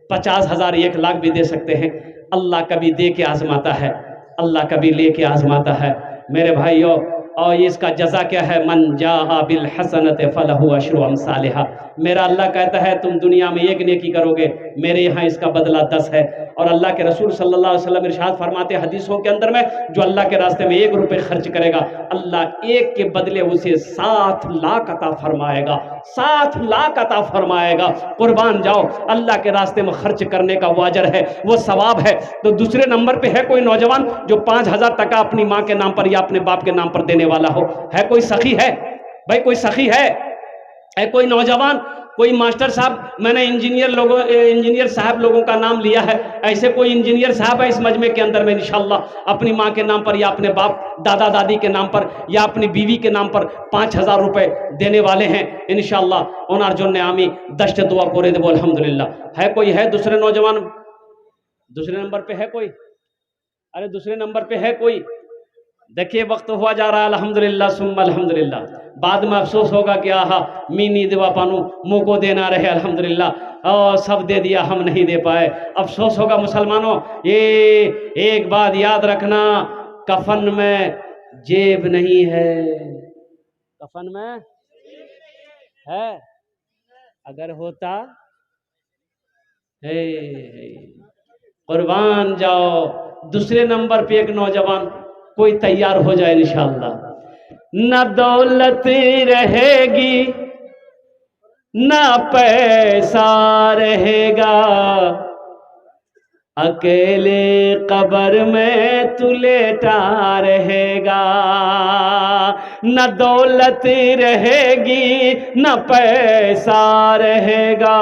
[SPEAKER 1] 50,000, 1,00,000 भी दे सकते हैं। अल्लाह कभी दे के आजमाता है, अल्लाह कभी ले के आजमाता है मेरे भाइयों। और इसका जज़ा क्या है? मन जाआ बिल हसनत फलहु अशरु अमसालिहा। मेरा अल्लाह कहता है तुम दुनिया में एक नेकी करोगे, मेरे यहाँ इसका बदला 10 है। और अल्लाह के रसूल सल्लल्लाहु अलैहि वसल्लम इरशाद फरमाते हदीसों के अंदर में, जो अल्लाह के रास्ते में 1 रुपये खर्च करेगा, अल्लाह 1 के बदले उसे 7 लाख अता फरमाएगा, 7 लाख अता फरमाएगा। कुर्बान जाओ, अल्लाह के रास्ते में खर्च करने का वो अजर है, वो सवाब है। तो दूसरे नंबर पे है कोई नौजवान जो 5,000 टका अपनी माँ के नाम पर या अपने बाप के नाम पर देने वाला हो? है कोई सखी? है भाई कोई सखी है कोई नौजवान? कोई मास्टर साहब, मैंने इंजीनियर साहब लोगों का नाम लिया है। ऐसे कोई इंजीनियर साहब है इस मजमे के अंदर में इंशाअल्लाह अपनी माँ के नाम पर या अपने बाप दादा दादी के नाम पर या अपनी बीवी के नाम पर 5,000 रुपए देने वाले हैं इंशाअल्लाह। उनार जोन्ने आमी दश्त दुआ करे देबो अल्हम्दुलिल्लाह। है कोई? है दूसरे नौजवान? दूसरे नंबर पे है कोई? अरे दूसरे नंबर पे है कोई? देखिए वक्त हुआ जा रहा है, अल्हम्दुलिल्लाह सुम्मा अल्हम्दुलिल्लाह। बाद में अफसोस होगा कि आहा मीनी देवा पानू मुँह को देना रहे, अल्हम्दुलिल्लाह और सब दे दिया हम नहीं दे पाए। अफसोस होगा मुसलमानों। ये एक बात याद रखना, कफन में जेब नहीं है, कफन में है, अगर होता है। कुर्बान जाओ। दूसरे नंबर पे एक नौजवान कोई तैयार हो जाए इंशाअल्लाह। न दौलत रहेगी न पैसा रहेगा, अकेले कब्र में तू लेटा रहेगा। न दौलत रहेगी न पैसा रहेगा,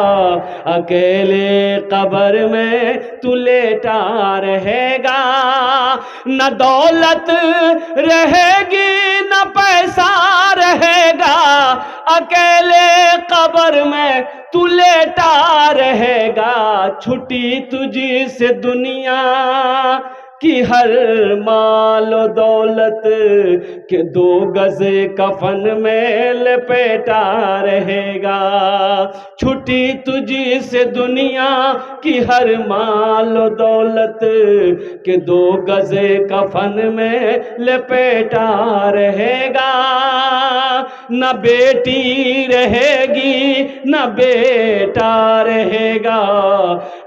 [SPEAKER 1] अकेले कब्र में तू लेटा रहेगा। न दौलत रहेगी न पैसा रहेगा, अकेले कब्र में तू लेटा रहेगा। छुट्टी तुझी से दुनिया की हर माल दौलत के 2 गज कफन में लपेटा रहेगा। छुट्टी तुझी से दुनिया की हर माल दौलत के 2 गज कफन में लपेटा रहेगा। न बेटी रहेगी न बेटा रहेगा,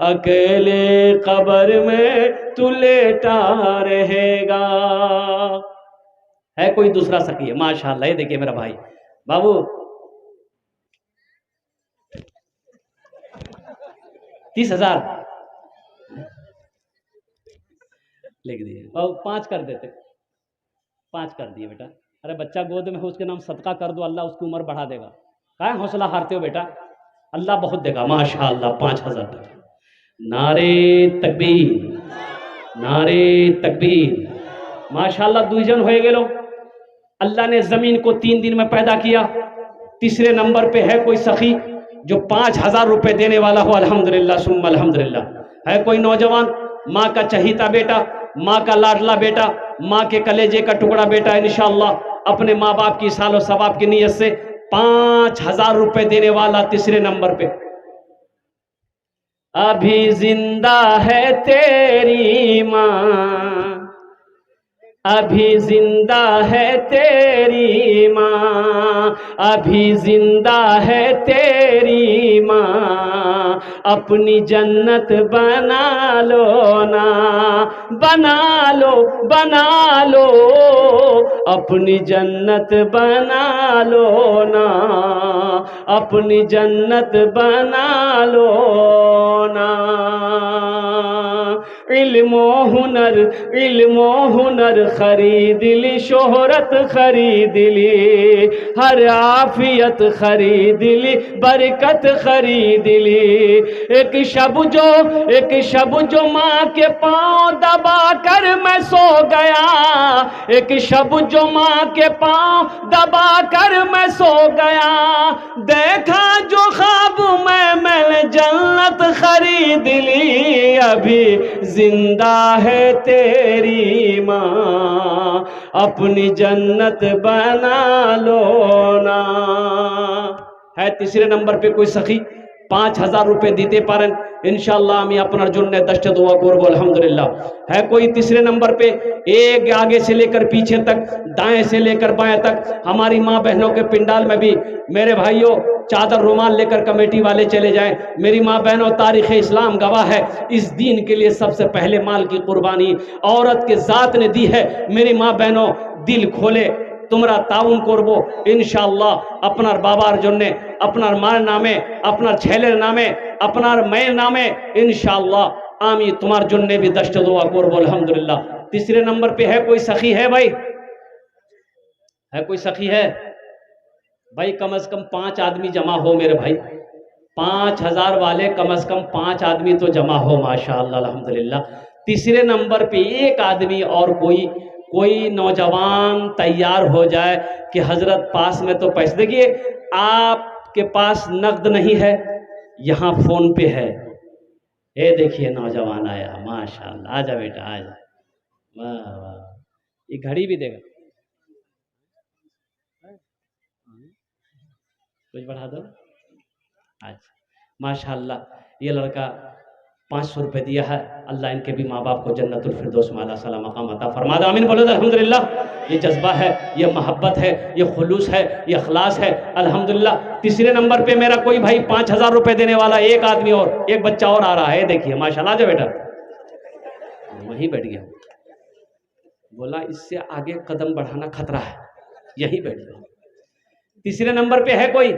[SPEAKER 1] अकेले कब्र में तू लेटा रहेगा। है कोई दूसरा सखी है? माशाअल्लाह। ये देखिए मेरा भाई बाबू 30,000 लिख दिए बाबू, 5 कर देते, 5 कर दिए बेटा। अरे बच्चा गोद में हो, उसके नाम सदका कर दो, अल्लाह उसकी उम्र बढ़ा देगा। क्या हौसला हारते हो बेटा, अल्लाह बहुत देगा माशाअल्लाह। 5,000 तक। नारे तकबीर, नारे तकबीर। माशाअल्लाह दुईजन हो गेलो। अल्लाह ने जमीन को 3 दिन में पैदा किया। तीसरे नंबर पे है कोई सखी जो 5,000 रुपए देने वाला हो, अल्हम्दुलिल्लाह सुम्मा अल्हम्दुलिल्लाह। है कोई नौजवान, माँ का चहीता बेटा, माँ का लाडला बेटा, माँ के कलेजे का टुकड़ा बेटा, इंशाअल्लाह अपने माँ बाप की सालो सवाब की नीयत से 5,000 रुपए देने वाला तीसरे नंबर पे। अभी जिंदा है तेरी माँ, अभी जिंदा है तेरी माँ, अभी जिंदा है तेरी माँ, अपनी जन्नत बना लो ना, बना लो बना लो, अपनी जन्नत बना लो ना, अपनी जन्नत बना लो ना। इल्मो हुनर खरीद ली, शोहरत खरीद ली, हर आफियत खरीद ली, बरकत खरीद ली। एक शब जो माँ के पाँव दबा कर मैं सो गया, एक शब जो माँ के पाँव दबा कर मैं सो गया, देखा जो ख्वाब मैंने जन्नत खरीद ली। अभी जिंदा है तेरी माँ, अपनी जन्नत बना लो ना। है तीसरे नंबर पे कोई सखी 5,000 रुपए दीते पारें इंशाअल्लाह আমি আপনার জন্য 10টা দোয়া করব अल्हम्दुलिल्लाह। है कोई तीसरे नंबर पे, एक आगे से लेकर पीछे तक, दाएं से लेकर बाएं तक। हमारी माँ बहनों के पिंडाल में भी मेरे भाइयों चादर रुमाल लेकर कमेटी वाले चले जाएं। मेरी माँ बहनों तारीख़ इस्लाम गवाह है, इस दीन के लिए सबसे पहले माल की कुर्बानी औरत के ज़ात ने दी है। मेरी माँ बहनों दिल खोले তোমরা তাউন করবো ইনশাআল্লাহ আপনার বাবার জন্য, আপনার মার নামে, আপনার ছেলের নামে, আপনার মেয়ের নামে ইনশাআল্লাহ আমি তোমার জন্য भी 10টা दुआ করব अल्हम्दुलिल्लाह। तीसरे नंबर पे है कोई सखी? है भाई, है कोई सखी? है भाई, कम से कम 5 आदमी जमा हो मेरे भाई, 5,000 वाले कम से कम 5 आदमी तो जमा हो माशाअल्लाह अल्हम्दुलिल्लाह। तीसरे नंबर पे एक आदमी और कोई नौजवान तैयार हो जाए कि हजरत पास में तो पैसे, देखिए आपके पास नकद नहीं है, यहाँ फोन पे है। ये देखिए नौजवान आया माशाअल्लाह, आजा बेटा आजा, वाह वाह। ये घड़ी भी देगा, कुछ बढ़ा दो। अच्छा, माशाअल्लाह, ये लड़का 500 रुपये दिया है। अल्लाह इनके भी माँ बाप को जन्नतुल फिरदौस में आला साला मकाम अता फरमा दे, आमीन बोलो अल्हम्दुलिल्लाह। ये जज्बा है, ये मोहब्बत है, ये खुलूस है, ये अखलास है, अल्हम्दुलिल्लाह। तीसरे नंबर पे मेरा कोई भाई 5000 रुपये देने वाला, एक आदमी और, एक बच्चा और आ रहा है, देखिए माशाल्लाह। आ जाओ बेटा, वहीं बैठ गया, बोला इससे आगे कदम बढ़ाना खतरा है, यहीं बैठ जाओ। तीसरे नंबर पे है कोई,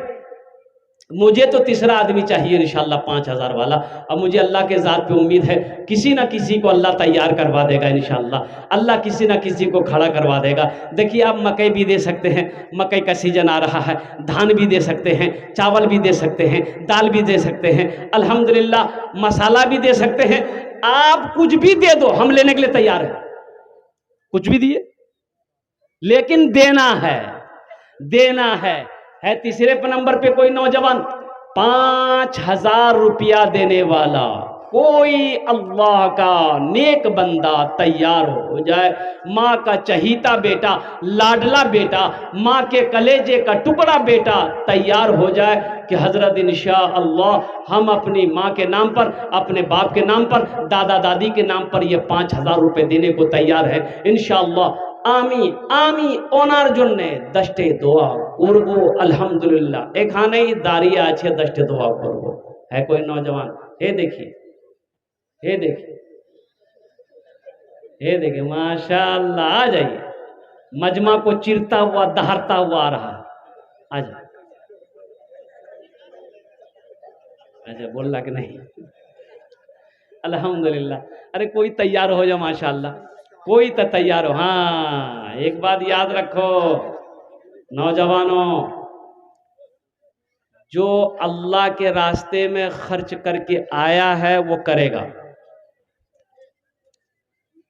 [SPEAKER 1] मुझे तो तीसरा आदमी चाहिए इंशाल्लाह 5000 वाला। अब मुझे अल्लाह के ज़ात पे उम्मीद है, किसी ना किसी को अल्लाह तैयार करवा देगा इंशाल्लाह। अल्लाह किसी ना किसी को खड़ा करवा देगा। देखिए, आप मकई भी दे सकते हैं, मकई का सीजन आ रहा है, धान भी दे सकते हैं, चावल भी दे सकते हैं, दाल भी दे सकते हैं, अल्हम्दुलिल्लाह मसाला भी दे सकते हैं। आप कुछ भी दे दो, हम लेने के लिए तैयार हैं। कुछ भी दिए, लेकिन देना है, देना है तीसरे नंबर पे कोई नौजवान 5000 रुपया देने वाला, कोई अल्लाह का नेक बंदा तैयार हो जाए, माँ का चहीता बेटा, लाडला बेटा, माँ के कलेजे का टुकड़ा बेटा तैयार हो जाए कि हजरत इंशाअल्लाह हम अपनी माँ के नाम पर, अपने बाप के नाम पर, दादा दादी के नाम पर ये 5000 रुपये देने को तैयार है इंशाअल्लाह। आमी आमी ओनार জন্যে 10टे দোয়া করব আলহামদুলিল্লাহ। এখানেই দাঁড়িয়ে আছে 10टे দোয়া করব। है कोई नौजवान? हे देखिए, हे देखिए, हे देखिए, माशाअल्लाह। आ जाइए, मजमा को चिरता हुआ दहाड़ता हुआ आ रहा है, आ जाए। अच्छा, बोल रहा कि नहीं? अल्हम्दुलिल्लाह। अरे कोई तैयार हो जाओ, माशाअल्लाह, कोई तो तैयार हो। हाँ, एक बात याद रखो नौजवानों, जो अल्लाह के रास्ते में खर्च करके आया है वो करेगा,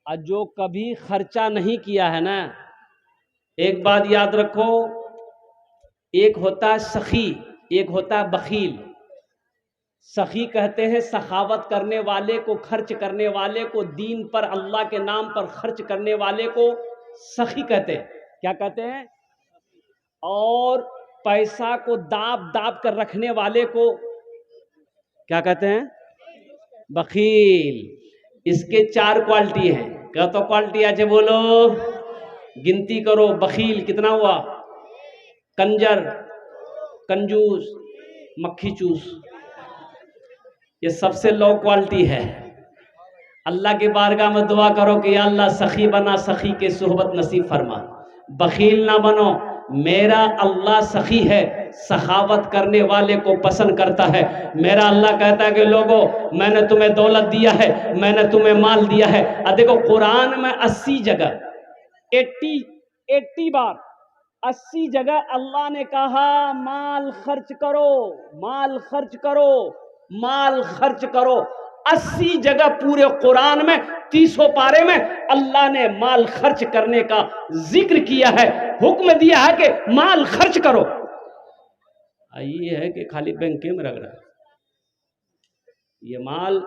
[SPEAKER 1] और जो कभी खर्चा नहीं किया है ना, एक बात याद रखो, एक होता है सखी, एक होता है बखील। सखी कहते हैं सखावत करने वाले को, खर्च करने वाले को, दीन पर अल्लाह के नाम पर खर्च करने वाले को सखी कहते हैं। क्या कहते हैं? और पैसा को दाब दाब कर रखने वाले को क्या कहते हैं? बखील। इसके 4 क्वालिटी हैं। क्या तो क्वालिटी आज बोलो, गिनती करो। बखील कितना हुआ? कंजर, कंजूस, मक्खी चूस, ये सबसे लो क्वालिटी है। अल्लाह के बारगाह में दुआ करो कि या अल्लाह सखी बना, सखी के सोहबत नसीब फरमा। बखील ना बनो। मेरा अल्लाह सखी है, सखावत करने वाले को पसंद करता है। मेरा अल्लाह कहता है कि लोगों, मैंने तुम्हें दौलत दिया है, मैंने तुम्हें माल दिया है। अब देखो, कुरान में 80 जगह, 80 बार, 80 जगह अल्लाह ने कहा माल खर्च करो, माल खर्च करो, माल खर्च करो। 80 जगह पूरे कुरान में, 30 पारे में अल्लाह ने माल खर्च करने का जिक्र किया है, हुक्म दिया है कि माल खर्च करो। ये है कि खाली बैंक में रख रहा है ये माल,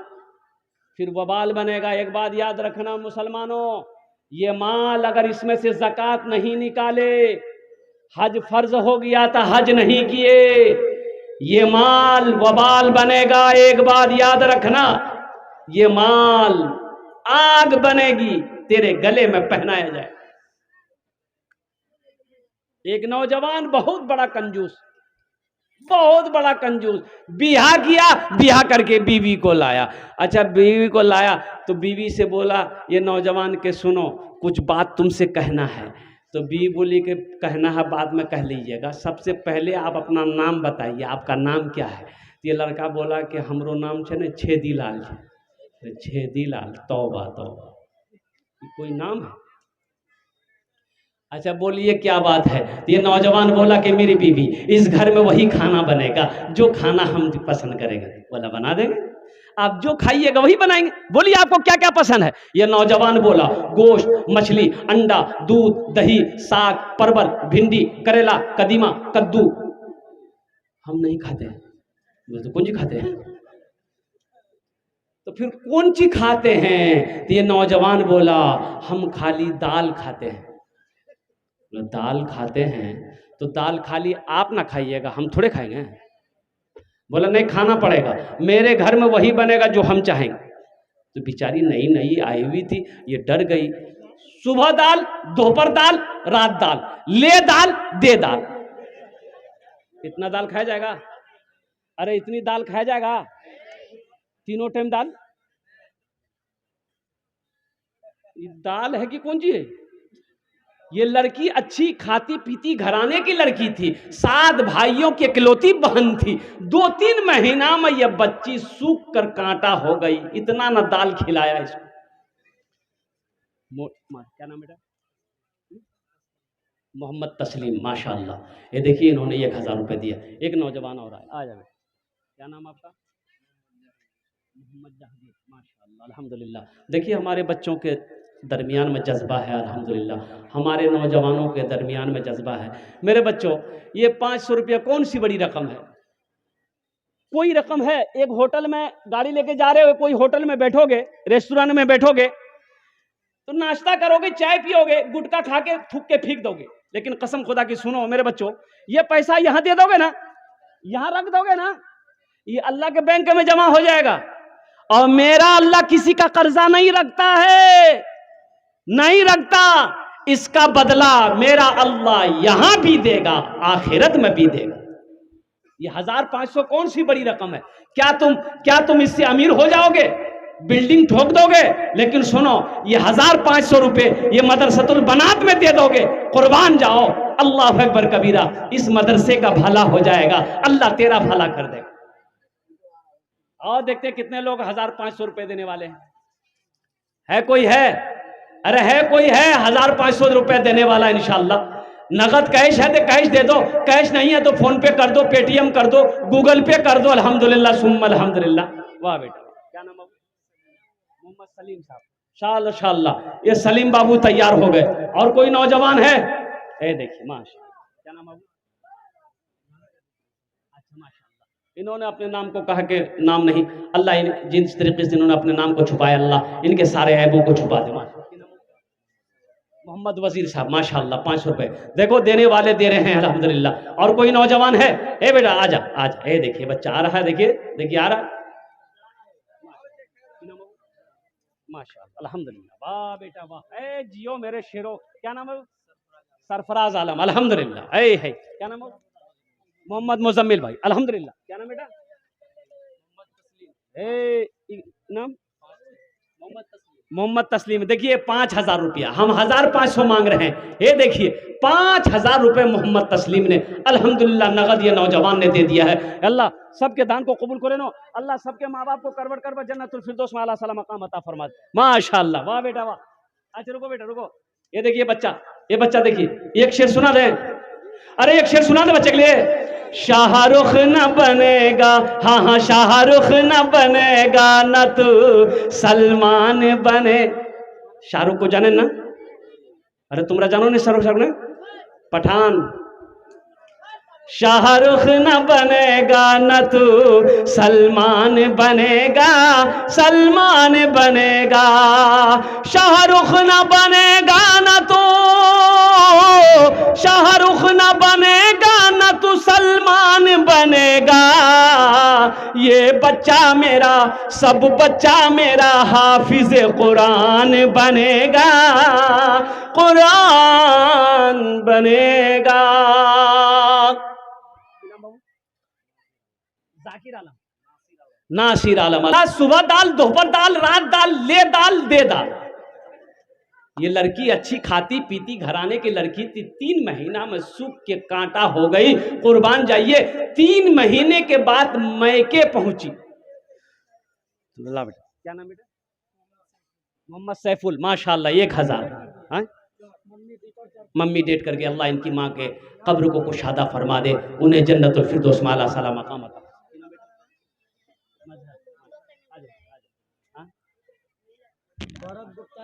[SPEAKER 1] फिर वबाल बनेगा। एक बात याद रखना मुसलमानों, ये माल अगर इसमें से ज़कात नहीं निकाले, हज फर्ज हो गया था, हज नहीं किए, ये माल वबाल बनेगा। एक बात याद रखना, ये माल आग बनेगी, तेरे गले में पहनाया जाए। एक नौजवान बहुत बड़ा कंजूस, बहुत बड़ा कंजूस, बियाह किया, बियाह करके बीवी को लाया। अच्छा, बीवी को लाया तो बीवी से बोला, ये नौजवान के सुनो, कुछ बात तुमसे कहना है। तो बीवी बोली कि कहना है, बाद में कह लीजिएगा, सबसे पहले आप अपना नाम बताइए, आपका नाम क्या है? तो ये लड़का बोला कि हमरो नाम है ना छेदीलाल। छेदीलाल, तौबा तौबा, कोई नाम है? अच्छा, बोलिए क्या बात है? ये नौजवान बोला कि मेरी बीवी, इस घर में वही खाना बनेगा जो खाना हम पसंद करेंगे। बोला बना देंगे, आप जो खाइएगा वही बनाएंगे। बोलिए आपको क्या क्या पसंद है? ये नौजवान बोला गोश्त, मछली, अंडा, दूध, दही, साग, परवल, भिंडी, करेला, कदीमा, कद्दू। हम नहीं खाते, तो कुंज खाते हैं। तो फिर कौन सी खाते हैं? तो ये नौजवान बोला हम खाली दाल खाते हैं। बोला, दाल खाते हैं तो दाल खाली आप ना खाइएगा, हम थोड़े खाएंगे। बोला नहीं, खाना पड़ेगा, मेरे घर में वही बनेगा जो हम चाहेंगे। तो बेचारी नई नई आई हुई थी, ये डर गई। सुबह दाल, दोपहर दाल, रात दाल, ले दाल दे दाल। इतना दाल खाया जाएगा? अरे इतनी दाल खाया जाएगा? तीनों टाइम दाल? ये दाल है कि कौन सी है? ये लड़की अच्छी खाती पीती घराने की लड़की थी, 7 भाइयों की इकलौती बहन थी। 2-3 महीना में ये बच्ची सूख कर कांटा हो गई। इतना ना दाल खिलाया इसको। क्या नाम बेटा? मोहम्मद तस्लीम, माशाअल्लाह। ये देखिए इन्होंने 1000 रुपये दिया। एक नौजवान और आया, आ जाए। क्या नाम आपका? मोहम्मद जहांगीर, माशाअल्लाह, अल्हम्दुलिल्लाह। देखिए हमारे बच्चों के दरमियान में जज्बा है, अल्हम्दुलिल्लाह। हमारे नौजवानों के दरमियान में जज्बा है। मेरे बच्चों, ये 500 रुपया कौन सी बड़ी रकम है? कोई रकम है? एक होटल में गाड़ी लेके जा रहे हो, कोई होटल में बैठोगे, रेस्टोरेंट में बैठोगे, तो नाश्ता करोगे, चाय पियोगे, गुटखा खा के थूक के फेंक दोगे। लेकिन कसम खुदा की सुनो मेरे बच्चों, ये पैसा यहां दे दोगे ना, यहां रख दोगे ना, ये अल्लाह के बैंक में जमा हो जाएगा। और मेरा अल्लाह किसी का कर्जा नहीं रखता है, नहीं रखता। इसका बदला मेरा अल्लाह यहां भी देगा, आखिरत में भी देगा। ये 1500 कौन सी बड़ी रकम है? क्या तुम इससे अमीर हो जाओगे? बिल्डिंग ठोक दोगे? लेकिन सुनो, ये 1500 रुपए ये मदरसतुल बनात में दे दोगे, कुर्बान जाओ। अल्लाह अकबर कबीरा, इस मदरसे का भला हो जाएगा, अल्लाह तेरा भला कर देगा। और देखते कितने लोग 1500 रुपए देने वाले हैं। है कोई? है? अरे है कोई? है 1500 रुपए देने वाला? इंशाल्लाह। नगद कैश है तो कैश दे दो, कैश नहीं है तो फोन पे कर दो, पेटीएम कर दो, गूगल पे कर दो। अल्हम्दुलिल्लाह सुम्मा अल्हम्दुलिल्लाह। वाह बेटा, क्या नाम है? मोहम्मद सलीम साहब, शाल्लाह। ये सलीम बाबू तैयार हो गए। और कोई नौजवान है? ए देखिए माशा, क्या नाम है? अच्छा माशाल्लाह। इन्होंने अपने नाम को कहा कि नाम नहीं, अल्लाह जिस तरीके से इन्होंने अपने नाम को छुपाया, अल्लाह इनके सारे ऐबों को छुपा दे। मोहम्मद वजीर साहब, माशाल्लाह, 500 रुपए। देखो देने वाले दे रहे हैं, अल्हम्दुलिल्लाह। और कोई नौजवान है? ए बेटा आजा आजा। ए देखिए बच्चा आ रहा है, देखिए देखिए आ रहा है, माशाल्लाह, अल्हम्दुलिल्लाह। वाह बेटा वाह, ए जियो मेरे शेरो। क्या नाम है? सरफराज आलम, अल्हम्दुलिल्लाह। ए है, क्या नाम है? मोहम्मद मुजम्मिल भाई, अल्हम्दुलिल्लाह। क्या नाम बेटा? ए नाम? मोहम्मद तस्लीम। देखिए 5000 रुपया, हम 1500 मांग रहे हैं। ये देखिए 5000 रुपए मोहम्मद तस्लीम ने अल्हम्दुलिल्लाह नगद ये नौजवान ने दे दिया है। अल्लाह सबके दान को कबूल करे नो, अल्लाह सबके माँ बाप को करवट करवट जन्नतुल फिरदौस में आला सलाम मकाम अता फरमा दे। माशाअल्लाह, वाह बेटा वाह। अच्छा रुको बेटा रुको, ये देखिए बच्चा, ये बच्चा देखिए, एक शेर सुना दे। अरे एक शेर सुना दे बच्चे के लिए। शाहरुख न बनेगा, हाँ हाँ शाहरुख न बनेगा, न तू सलमान बने। शाहरुख को जाने ना? अरे तुमरा जानो नहीं शाहरुख ने? पठान। शाहरुख न बनेगा, न तू सलमान बनेगा, सलमान बनेगा। शाहरुख न बनेगा न तो, शाहरुख न बनेगा न तू सलमान बनेगा। ये बच्चा मेरा, सब बच्चा मेरा हाफिज कुरान बनेगा, कुरान बनेगा। जाकिर आलम, नासिर आलम। सुबह दाल, दोपहर दाल, रात दाल, ले दाल दे दाल। ये लड़की अच्छी खाती पीती घराने की लड़की थी, 3 महीना में सूख के कांटा हो गई। कुर्बान जाइए, 3 महीने के बाद मैके पहुंची। बेटा क्या नाम बेटा? मोहम्मद सैफुल, माशाल्लाह। 1000 मम्मी डेट करके अल्लाह इनकी माँ के कब्र को कुशादा फरमा दे, उन्हें जन्नतुल फिरदौस में आला सलाम मकाम अता। गौरव गुप्ता,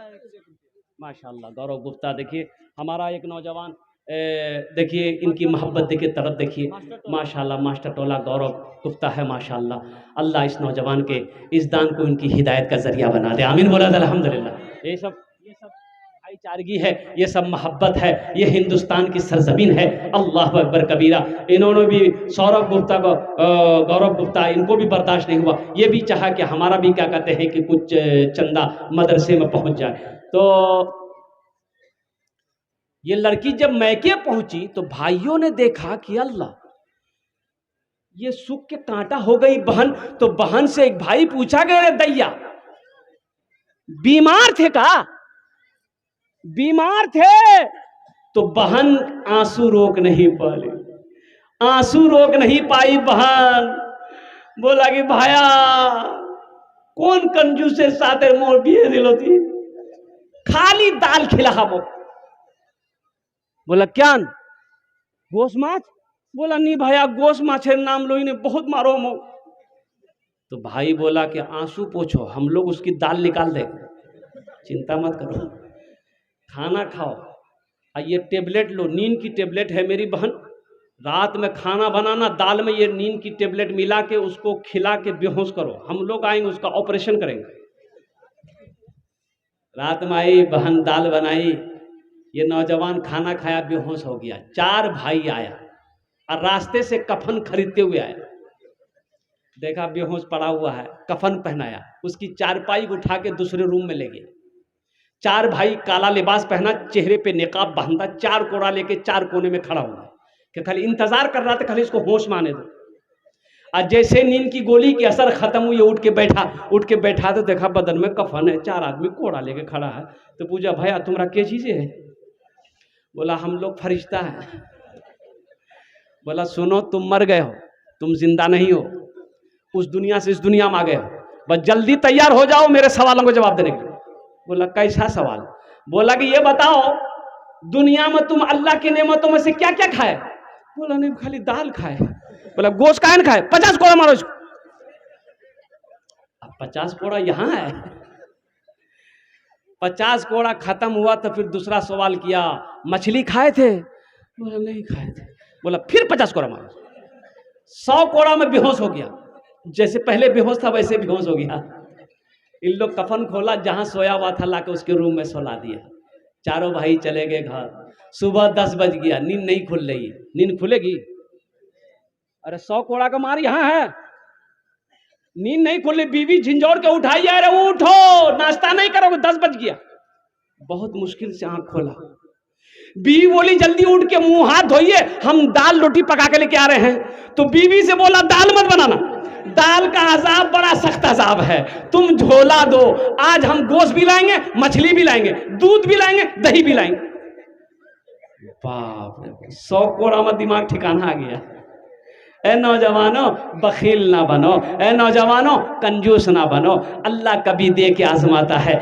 [SPEAKER 1] माशाल्लाह गौरव गुप्ता। देखिए हमारा एक नौजवान देखिए इनकी मोहब्बत देखिए, तरफ देखिए, माशाल्लाह मास्टर टोला गौरव गुप्ता है माशाल्लाह। अल्लाह इस नौजवान के इस दान को इनकी हिदायत का जरिया बना दे, आमीन बोला अल्हम्दुलिल्लाह। ये सब भाईचारगी है, ये सब मोहब्बत है, ये हिंदुस्तान की सरजमीन है। अल्लाह अकबर कबीरा। इन्होंने भी सौरभ गुप्ता को, गौरव गुप्ता, इनको भी बर्दाश्त नहीं हुआ, ये भी चाहा कि हमारा भी क्या कहते हैं कि कुछ चंदा मदरसे में पहुंच जाए। तो ये लड़की जब मैके पहुंची तो भाइयों ने देखा कि अल्लाह, ये सूख के कांटा हो गई बहन। तो बहन से एक भाई पूछा गया, दैया बीमार थे का? बीमार थे। तो बहन आंसू रोक नहीं पाई, आंसू रोक नहीं पाई बहन। बोला कि भाया कौन कंजूस से साथे मोर बिये दिलो थी, खाली दाल खिला हमो। बोला क्या गोश माछ? बोला नहीं भैया, गोश माछेर नाम लो, इन्हें बहुत मारो मो। तो भाई बोला कि आंसू पोछो, हम लोग उसकी दाल निकाल देंगे, चिंता मत करो, खाना खाओ। और ये टेबलेट लो, नींद की टेबलेट है मेरी बहन, रात में खाना बनाना, दाल में ये नींद की टेबलेट मिला के उसको खिला के बेहोश करो, हम लोग आएंगे उसका ऑपरेशन करेंगे। रात में आई बहन, दाल बनाई, ये नौजवान खाना खाया, बेहोश हो गया। 4 भाई आया और रास्ते से कफन खरीदते हुए आया, देखा बेहोश पड़ा हुआ है, कफन पहनाया, उसकी चारपाई उठा के दूसरे रूम में ले गए। 4 भाई काला लिबास पहना, चेहरे पे निकाब बांधा, 4 कोड़ा लेके 4 कोने में खड़ा हुआ कि खाली इंतजार कर रहा था, खाली इसको होश में आने दो। और जैसे नींद की गोली की असर खत्म हुई, उठ के बैठा तो देखा बदन में कफन है, 4 आदमी कोड़ा लेके खड़ा है। तो पूछा भैया तुम्हारा क्या चीजें है? बोला हम लोग फरिश्ता है। बोला सुनो, तुम मर गए हो, तुम जिंदा नहीं हो, उस दुनिया से इस दुनिया में आ गए हो, बस जल्दी तैयार हो जाओ मेरे सवालों को जवाब देने के लिए। बोला कैसा सवाल? बोला कि ये बताओ दुनिया में तुम अल्लाह की नेमतों में से क्या क्या खाए? बोला नहीं, खाली दाल खाए। बोला गोश्त काहे न खाए? 50 कोड़ा मारो इसको। अब 50 कोड़ा यहाँ है। 50 कोड़ा खत्म हुआ तो फिर दूसरा सवाल किया, मछली खाए थे? बोला नहीं खाए थे। बोला फिर 50 कोड़ा मारो। 100 कोड़ा में बेहोश हो गया, जैसे पहले बेहोश था वैसे बेहोश हो गया। इन लोग कफन खोला, जहां सोया हुआ था लाके उसके रूम में सुला दिया। 4 भाई चले गए घर। सुबह 10 बज गया, नींद नहीं खुल रही। नींद खुलेगी? अरे 100 कोड़ा का मार यहाँ है, नींद नहीं खुल रही। बीवी झिंझोड़ के उठाई, अरे उठो, नाश्ता नहीं करोगे? 10 बज गया। बहुत मुश्किल से आंख खोला। बीवी बोली जल्दी उठ के मुंह हाथ धोइए, हम दाल रोटी पका के लेके आ रहे हैं। तो बीवी से बोला दाल मत बनाना, दाल का अजाब बड़ा सख्त अजाब है, तुम झोला दो। आज हम गोश्त भी लाएंगे, मछली भी लाएंगे, दूध भी लाएंगे, दही भी लाएंगे। बाप रे, 100 कोड़ा में दिमाग ठिकाना आ गया। ए नौजवानों बखील ना बनो, ए नौजवानों कंजूस ना बनो। अल्लाह कभी दे के आजमाता है।